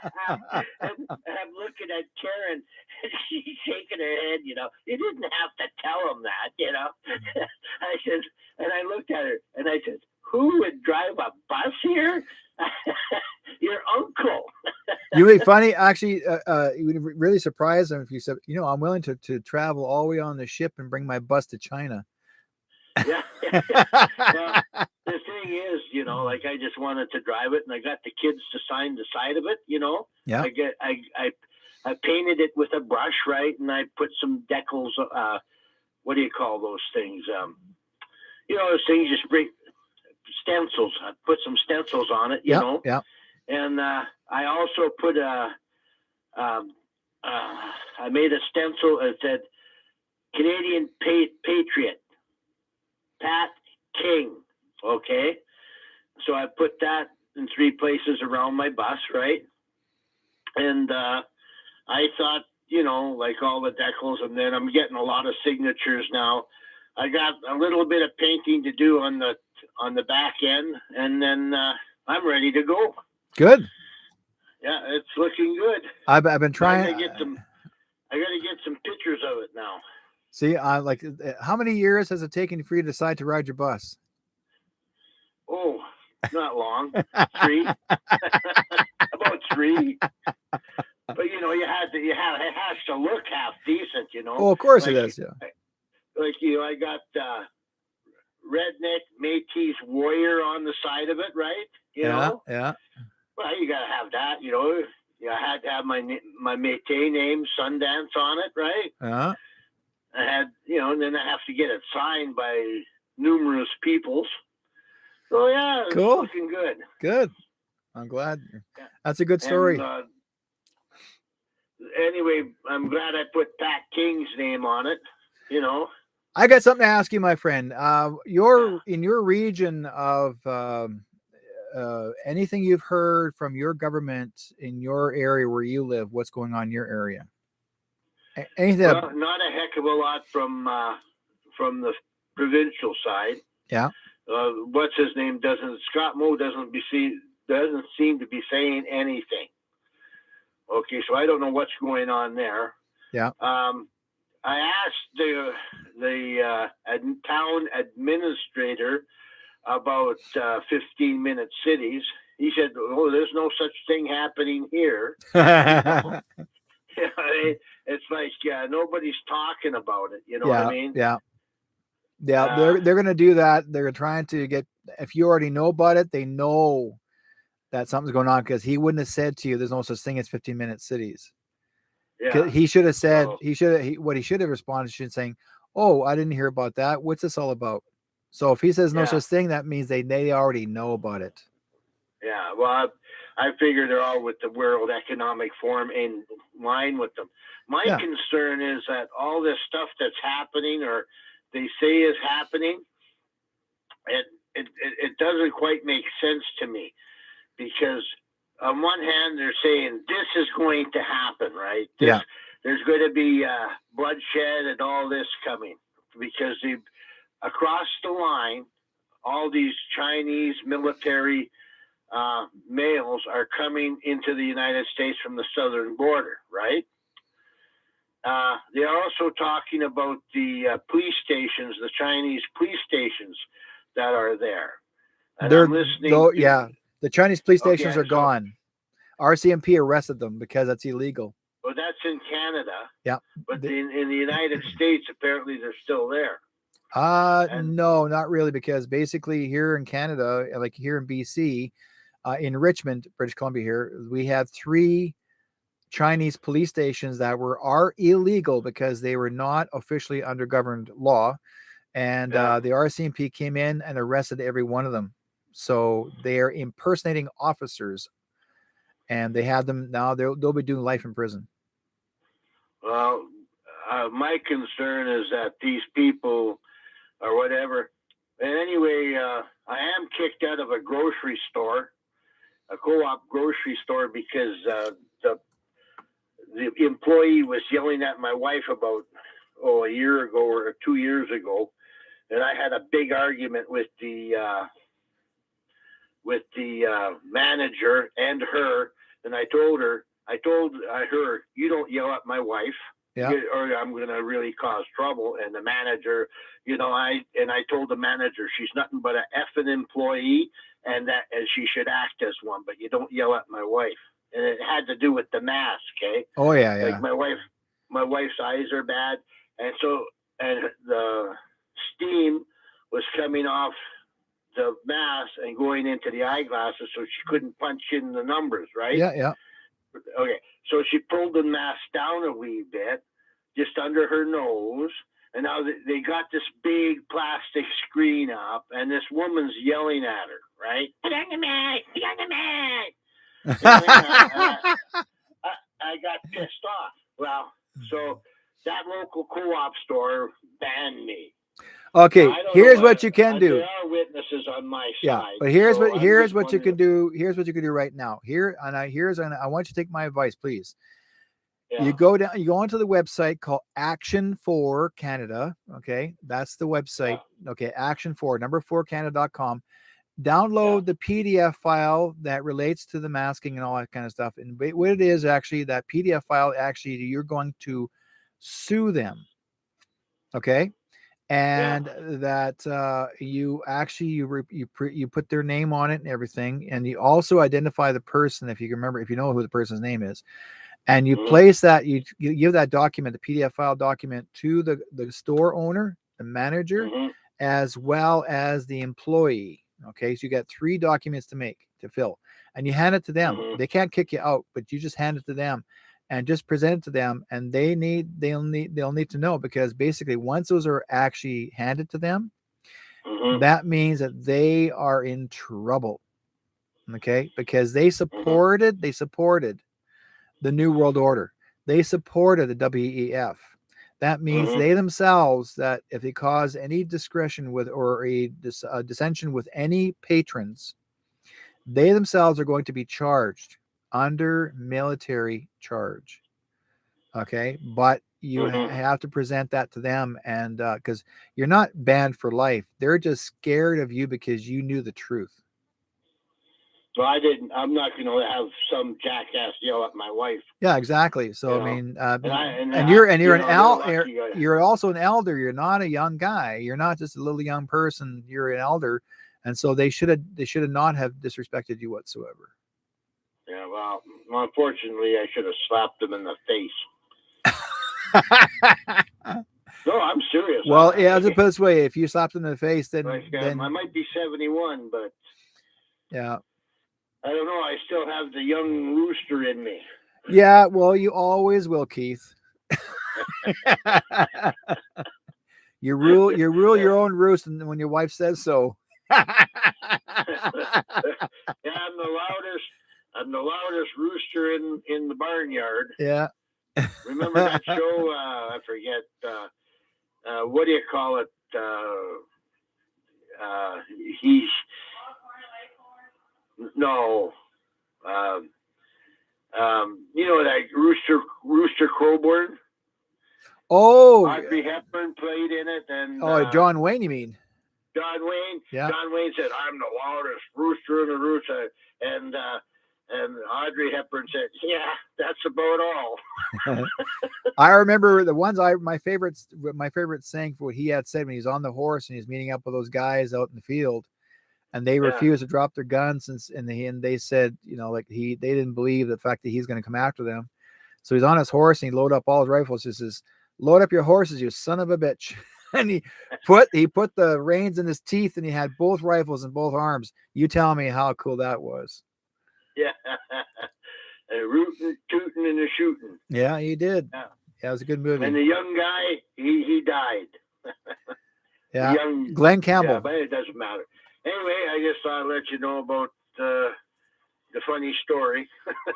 looking at Karen, and she's shaking her head, You didn't have to tell him that, I said, and I looked at her, and I said, who would drive a bus here? Your uncle. You'd be funny. Actually, you would really surprise them if you said, I'm willing to travel all the way on the ship and bring my bus to China. Yeah. Well, the thing is, I just wanted to drive it, and I got the kids to sign the side of it, Yeah. I painted it with a brush, right? And I put some decals, what do you call those things? Those things you spray, stencils. I put some stencils on it, you know? Yeah. And I also put I made a stencil that said, Canadian Patriot, Pat King, okay? So I put that in 3 places around my bus, right? And I thought, like all the decals, and then I'm getting a lot of signatures now. I got a little bit of painting to do on the back end, and then I'm ready to go. Good. Yeah, it's looking good. I've been trying. I got to get some pictures of it now. See, how many years has it taken for you to decide to ride your bus? Oh, not long. 3. About 3. But it has to look half decent, Oh, of course it is. Yeah. I got redneck Métis warrior on the side of it, right? Yeah. Well, you gotta have that, I had to have my Métis name, Sundance, on it, right? Yeah. I had, and then I have to get it signed by numerous peoples. So yeah, it's cool. looking good. Good. I'm glad. Yeah. That's a good story. anyway, I'm glad I put Pat King's name on it. You know. I got something to ask you, my friend. Your in your region of anything you've heard from your government in your area where you live, what's going on in your area? Anything? Well, not a heck of a lot from the provincial side. Yeah. What's his name? Scott Moe doesn't seem to be saying anything. Okay, so I don't know what's going on there. Yeah. I asked the town administrator about 15-minute cities. He said, "Oh, there's no such thing happening here." It's like nobody's talking about it. You know what I mean? Yeah. They're going to do that. They're trying to get. If you already know about it, they know that something's going on, because he wouldn't have said to you, "There's no such thing as 15-minute cities." Yeah. He should have said, what he should have responded to saying, "Oh, I didn't hear about that. What's this all about?" So if he says no such thing, that means they already know about it. Yeah. Well, I figure they're all with the World Economic Forum in line with them. My concern is that all this stuff that's happening, or they say is happening, it doesn't quite make sense to me, because on one hand, they're saying this is going to happen, right? There's going to be bloodshed and all this coming, because across the line, all these Chinese military males are coming into the United States from the southern border, right? They're also talking about the police stations, the Chinese police stations that are there. And I'm listening the Chinese police stations are gone. RCMP arrested them because that's illegal. Well, that's in Canada. Yeah. But in the United States, apparently they're still there. No, not really, because basically here in Canada, like here in BC, in Richmond, British Columbia, here we have 3 Chinese police stations that are illegal because they were not officially under governed law, and the RCMP came in and arrested every one of them. So they are impersonating officers, and they have them now. They'll be doing life in prison. Well, my concern is that these people or whatever. And anyway, I am kicked out of a grocery store, a co-op grocery store, because the employee was yelling at my wife about a year ago or 2 years ago, and I had a big argument with the manager and her, and I told her, "You don't yell at my wife, or I'm going to really cause trouble." And the manager, I told the manager, she's nothing but an effing employee, and she should act as one, but you don't yell at my wife. And it had to do with the mask, okay? Oh yeah. Like my wife's eyes are bad, and the steam was coming off the mask and going into the eyeglasses, so she couldn't punch in the numbers, right? Yeah. Okay, so she pulled the mask down a wee bit, just under her nose, and now they got this big plastic screen up, and this woman's yelling at her, right? Put on the mask! Put on the mask! I got pissed off. Well, so that local co-op store banned me. Okay, here's what you can do. There are witnesses on my side. Yeah, but here's what you can do. Here's what you can do right now. I want you to take my advice, please. Yeah. You go onto the website called Action for Canada. Okay, that's the website. Yeah. Okay, action4canada.com. Download the PDF file that relates to the masking and all that kind of stuff. And what it is actually, that PDF file, actually, you're going to sue them. Okay. And that you actually you put their name on it and everything, and you also identify the person, if you can remember, if you know who the person's name is, and you place that, you give that document, the PDF file document, to the store owner, the manager, as well as the employee. Okay, so you got 3 documents to fill, and you hand it to them. They can't kick you out, but you just hand it to them. And just present it to them, and they'll need to know, because basically once those are actually handed to them, that means that they are in trouble. Okay, because they supported the New World Order. they supported the WEF. That means Mhm. they themselves, that if they cause any discretion with or a dissension with any patrons, they themselves are going to be charged under military charge. Okay, but you Mhm. have to present that to them, and because you're not banned for life, they're just scared of you because you knew the truth. So I'm not going to have some jackass yell at my wife. Yeah, exactly. So You I know, mean, and you're you an know, they're you're, lucky. you're also an elder. You're not a young guy. You're not just a little young person. You're an elder, and so they should have not have disrespected you whatsoever. Yeah, well, unfortunately, I should have slapped them in the face. No, I'm serious. Well, yeah, as put this way, if you slapped them in the face, then like, then I might be 71, but yeah. I don't know. I still have the young rooster in me. Yeah, well, you always will, Keith. you rule your own roost, and when your wife says so. Yeah, I'm the loudest rooster in the barnyard. Yeah. Remember that show? I forget. What do you call it? He's no. You know that Rooster Coburn. Oh, Audrey Hepburn played in it, and John Wayne, you mean? John Wayne. Yeah. John Wayne said, "I'm the loudest rooster in the roost," and Audrey Hepburn said, "Yeah, that's about all." I remember the ones my favorite saying for what he had said when he was on the horse and he's meeting up with those guys out in the field, and they refused to drop their guns, and they said, like they didn't believe the fact that he's going to come after them. So he's on his horse and he loaded up all his rifles. He says, "Load up your horses, you son of a bitch." And he put the reins in his teeth and he had both rifles in both arms. You tell me how cool that was. Yeah. Rooting, tooting, and a shooting. Yeah, he did. Yeah, it was a good movie. And the young guy, he died. Yeah, Glenn Campbell. Yeah, but it doesn't matter. Anyway, I just thought I'd let you know about the funny story.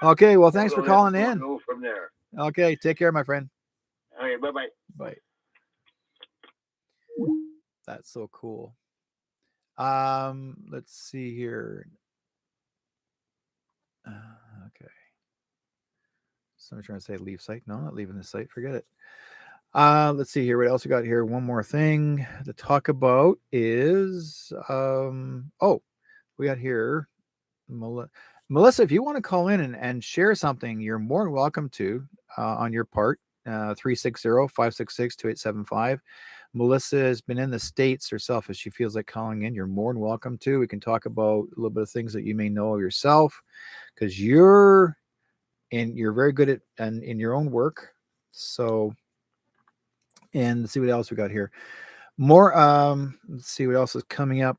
Okay, well, thanks for calling in. Go from there. Okay, take care, my friend. Okay, bye-bye. Bye. That's so cool. Let's see here. Okay. So I'm trying to say leave site. No, I'm not leaving the site. Forget it. Let's see here. What else we got here? One more thing to talk about is we got here Melissa, if you want to call in and share something, you're more than welcome to on your part. 360-566-2875. Melissa has been in the States herself. If she feels like calling in, you're more than welcome to. We can talk about a little bit of things that you may know of yourself, because you're very good at in your own work. So, and let's see what else we got here. More let's see what else is coming up.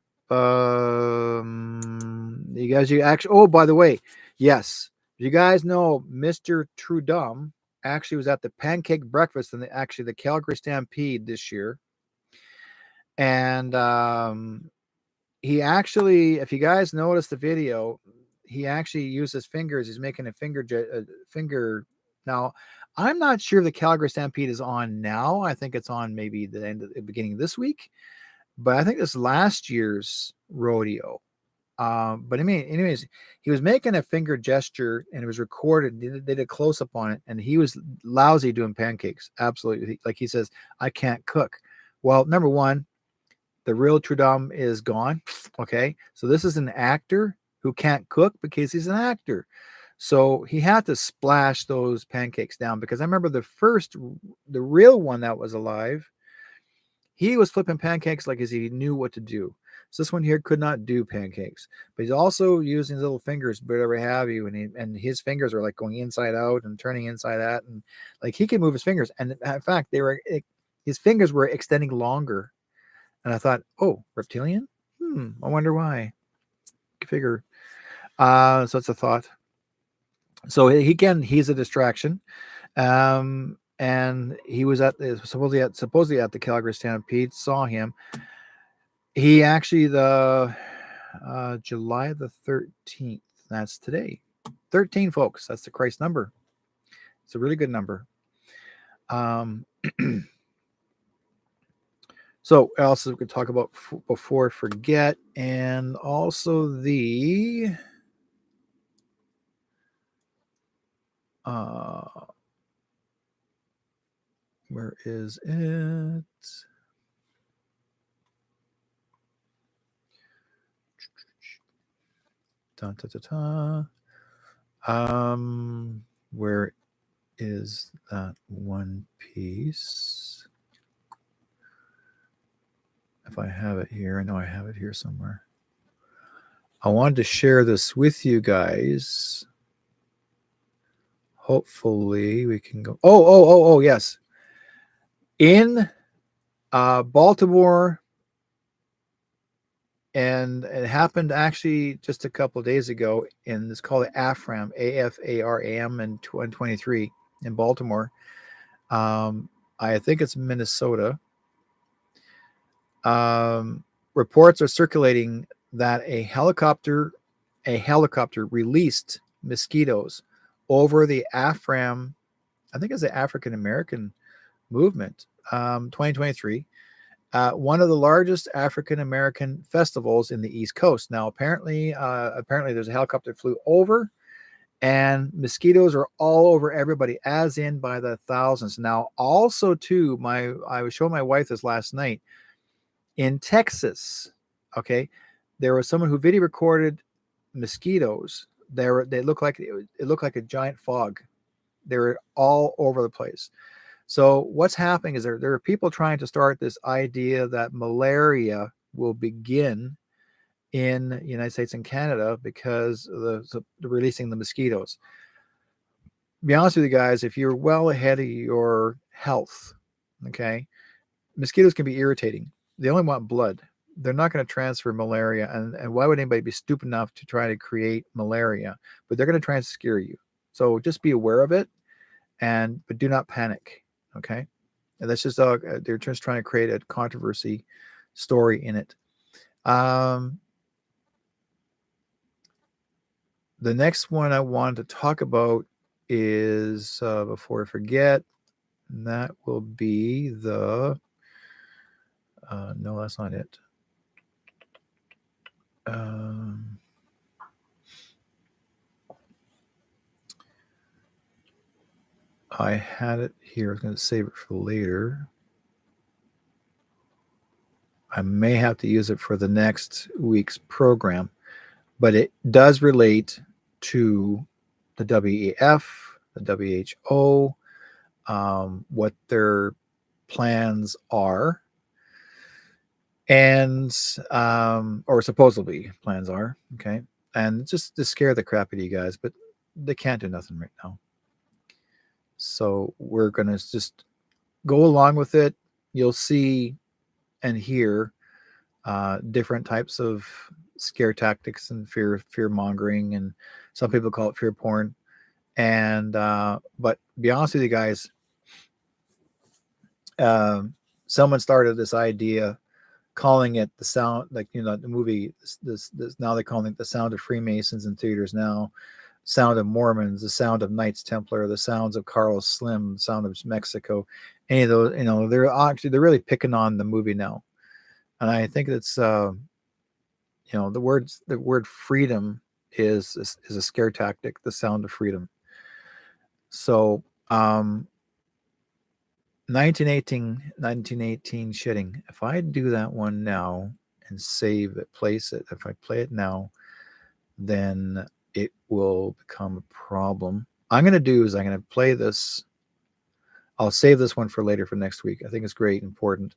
You actually, by the way, yes, you guys know Mr. Trudum actually was at the pancake breakfast and the Calgary Stampede this year. And he actually, if you guys notice the video, he actually used his fingers. He's making a finger. Now, I'm not sure if the Calgary Stampede is on now. I think it's on maybe the beginning of this week. But I think this is last year's rodeo. But I mean, anyways, he was making a finger gesture and it was recorded. They did a close up on it, and he was lousy doing pancakes. Absolutely. Like he says, I can't cook. Well, number one, the real Trudum is gone. Okay. So this is an actor who can't cook because he's an actor. So he had to splash those pancakes down, because I remember the real one that was alive, he was flipping pancakes like as he knew what to do. So this one here could not do pancakes, but he's also using his little fingers, whatever have you, and his fingers are like going inside out and turning inside out, and like he can move his fingers. And in fact, his fingers were extending longer. And I thought, oh, reptilian? I wonder why. Figure. So it's a thought. So he's a distraction. And he was supposedly at the Calgary Stampede, saw him. He actually, the July the 13th, that's today. 13, folks. That's the Christ number. It's a really good number. So also we could talk about before I forget, and also the where is it? Da, da, da, da. Where is that one piece? If I have it here, I know I have it here somewhere. I wanted to share this with you guys. Hopefully we can go. Oh, yes. In Baltimore, and it happened actually just a couple of days ago, and it's called AFRAM, AFARAM, in 2023 in Baltimore. I think it's Minnesota. Reports are circulating that a helicopter released mosquitoes over the AFRAM, I think it's the African American movement, 2023. One of the largest African American festivals in the East Coast. Now, apparently, there's a helicopter flew over, and mosquitoes are all over everybody, as in by the thousands. Now, also too, I was showing my wife this last night in Texas. Okay, there was someone who video recorded mosquitoes. They looked like a giant fog. They were all over the place. So what's happening is there are people trying to start this idea that malaria will begin in the United States and Canada because of the releasing the mosquitoes. To be honest with you guys, if you're well ahead of your health, okay, mosquitoes can be irritating. They only want blood. They're not going to transfer malaria. And why would anybody be stupid enough to try to create malaria? But they're going to try and scare you. So just be aware of it, but do not panic. Okay, and that's just they're just trying to create a controversy story in it. The next one I wanted to talk about is before I forget, and that will be the no, that's not it. I had it here. I was going to save it for later. I may have to use it for the next week's program, but it does relate to the WEF, the WHO, what their plans are, and or supposedly plans are. Okay, and just to scare the crap out of you guys, but they can't do nothing right now. So we're going to just go along with it. You'll see and hear different types of scare tactics and fear mongering, and some people call it fear porn. And but to be honest with you guys, someone started this idea calling it the sound, like, the movie, this now they're calling it the sound of Freemasons in theaters now, sound of Mormons, the sound of Knights Templar, the sounds of Carlos Slim, the sound of Mexico. Any of those, they're really picking on the movie now. And I think it's the word freedom is a scare tactic, the sound of freedom. So 1918 shitting. If I do that one now and save it, place it, if I play it now, then it will become a problem. I'm going to play this. I'll save this one for later for next week. I think it's great, important.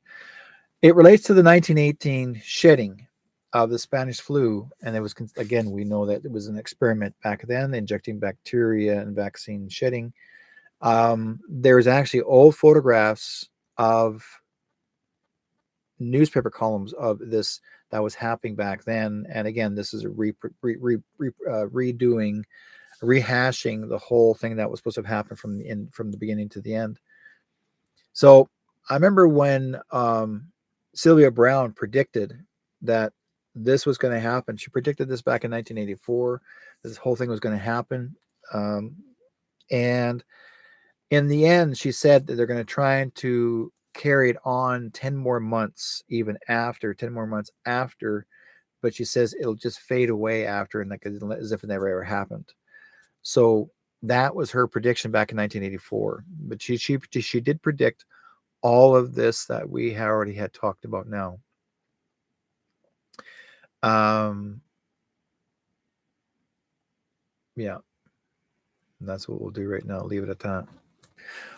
It relates to the 1918 shedding of the Spanish flu. And it was, again, we know that it was an experiment back then, injecting bacteria and vaccine shedding. There's actually old photographs of newspaper columns of this that was happening back then. And again, this is a rehashing the whole thing that was supposed to have happened from the beginning to the end. So I remember when Sylvia Browne predicted that this was going to happen. She predicted this back in 1984. This whole thing was going to happen. And In the end, she said that they're going to try to carry it on 10 more months, even after 10 more months after, but she says it'll just fade away after, and like as if it never ever happened. So that was her prediction back in 1984. But she did predict all of this that we already had talked about now. Yeah, and that's what we'll do right now. Leave it at that.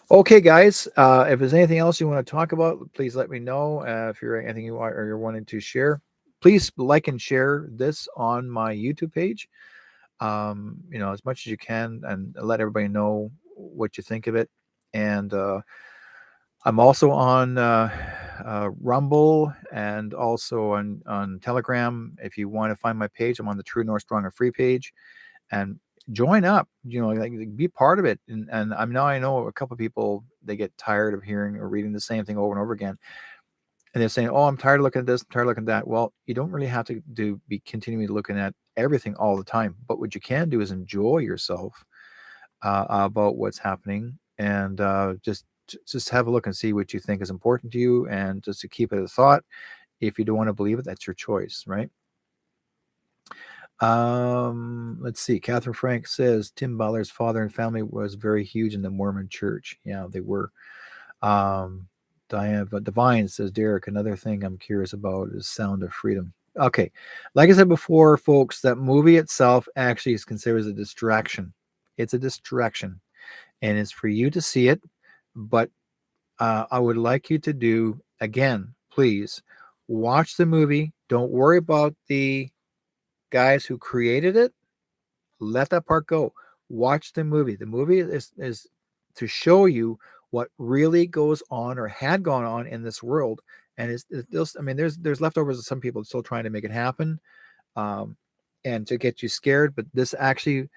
Okay, guys. If there's anything else you want to talk about, please let me know. If you're anything you want or you're wanting to share, please like and share this on my YouTube page. As much as you can, and let everybody know what you think of it. And I'm also on Rumble and also on Telegram. If you want to find my page, I'm on the True North Strong and Free page, and join up. Like be part of it. And I know a couple of people, they get tired of hearing or reading the same thing over and over again, and they're saying, "Oh, I'm tired of looking at this, I'm tired of looking at that." Well, you don't really have to be continually looking at everything all the time. But what you can do is enjoy yourself about what's happening, and just have a look and see what you think is important to you, and just to keep it a thought. If you don't want to believe it, that's your choice, right? Let's see. Catherine Frank says Tim Baller's father and family was very huge in the Mormon church. Yeah, they were. Diane Divine says, Derek, another thing I'm curious about is Sound of Freedom. Okay. Like I said before, folks, that movie itself actually is considered as a distraction. It's a distraction, and it's for you to see it. But I would like you to do, again, please watch the movie. Don't worry about the guys who created it. Let that part go. Watch the movie. The movie is to show you what really goes on or had gone on in this world. And it's I mean, there's leftovers of some people still trying to make it happen, and to get you scared. But this actually,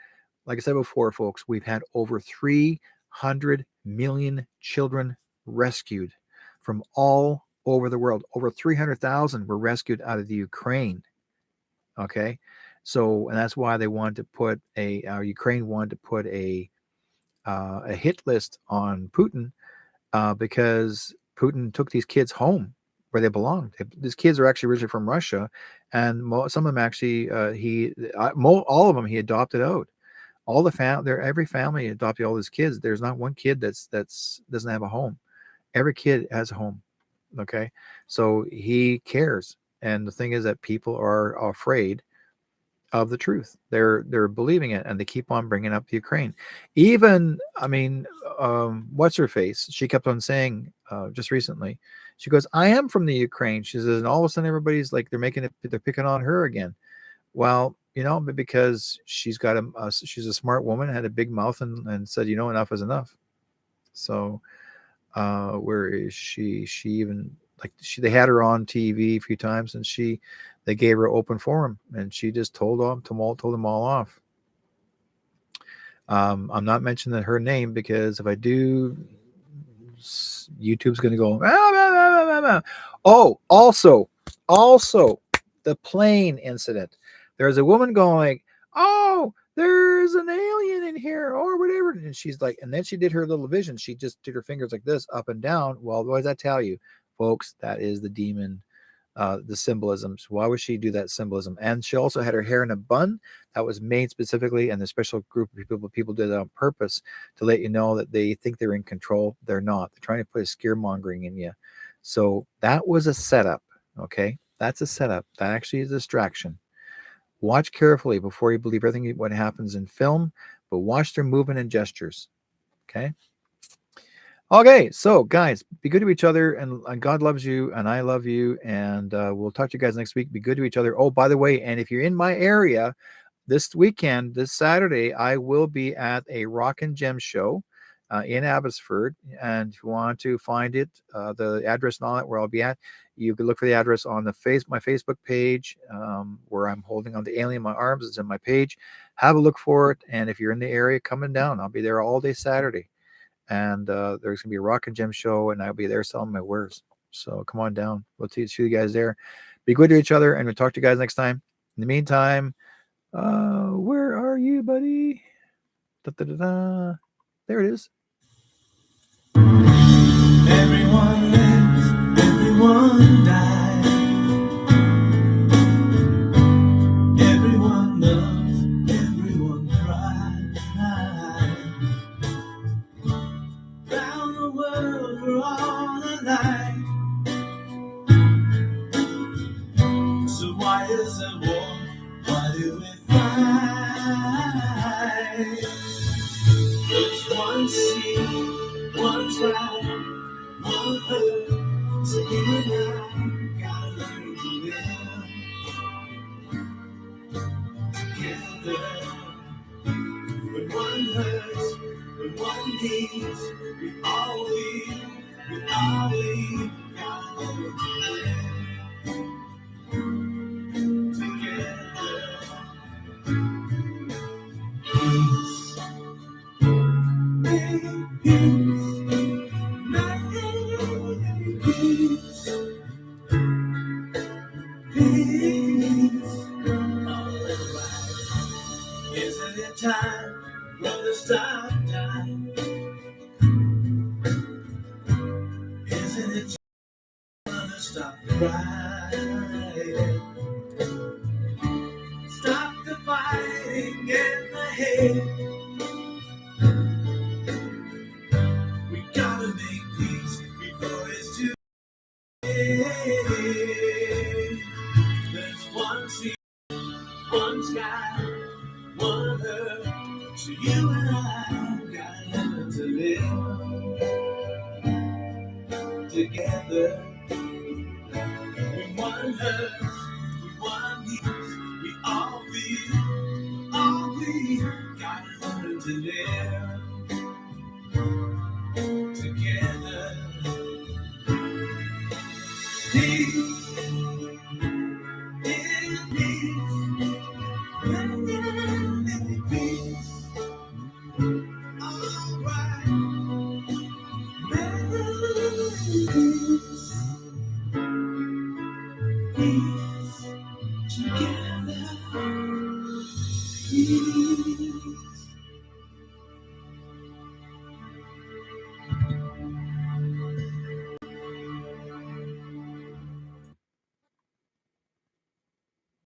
like I said before, folks, we've had over 300 million children rescued from all over the world. Over 300,000 were rescued out of the Ukraine. Okay. So, and that's why they wanted to put Ukraine wanted to put a hit list on Putin, because Putin took these kids home where they belonged. These kids are actually originally from Russia, and some of them actually all of them he adopted out. All every family adopted all these kids. There's not one kid that's doesn't have a home. Every kid has a home. Okay, so he cares. And the thing is that people are afraid of the truth. They're believing it, and they keep on bringing up Ukraine. Even, I mean, what's her face? She kept on saying just recently. She goes, "I am from the Ukraine." She says, and all of a sudden everybody's like, they're picking on her again. Well, but because she's got she's a smart woman, had a big mouth, and said, enough is enough. So where is she? She even they had her on TV a few times, and they gave her open forum, and she just told them all off. I'm not mentioning her name, because if I do, YouTube's going to go. Oh, also, the plane incident. There's a woman going, "Oh, there's an alien in here," or whatever, and she's like, and then she did her little vision. She just did her fingers like this, up and down. Well, what does that tell you, folks? That is the demon. The symbolisms. Why would she do that symbolism? And she also had her hair in a bun that was made specifically, and the special group of people did it on purpose to let you know that they think they're in control. They're not. They're trying to put a scaremongering in you. So that was a setup. Okay, that's a setup. That actually is a distraction. Watch carefully before you believe everything what happens in film, but watch their movement and gestures. Okay. Okay, so guys, be good to each other, and God loves you, and I love you, and we'll talk to you guys next week. Be good to each other. Oh, by the way, and if you're in my area this weekend, this Saturday, I will be at a Rock and Gem show in Abbotsford, and if you want to find it, the address and all that, where I'll be at, you can look for the address on my Facebook page, where I'm holding on the alien in my arms. It's in my page. Have a look for it, and if you're in the area, coming down, I'll be there all day Saturday. And there's going to be a Rock and Gem show, and I'll be there selling my wares. So come on down. We'll see you guys there. Be good to each other, and we'll talk to you guys next time. In the meantime, where are you, buddy? Da, da, da, da. There it is. Everyone lives, everyone dies. Everyone loves, everyone cries. Round the world we're all alike. So why is there war? Why do we fight? There's one sea, one tribe, one earth. So you and I gotta learn to live together. When one hurts, when one needs, we all leave, gotta learn to live together. Peace, peace, peace, peace. Alright. Isn't it time for the stop time? Isn't it time to stop the crying? Stop the fighting and the hate. We gotta make peace before it's too late. There's one sea, one sky, one earth. So you and I gotta learn to live together. When one hurts,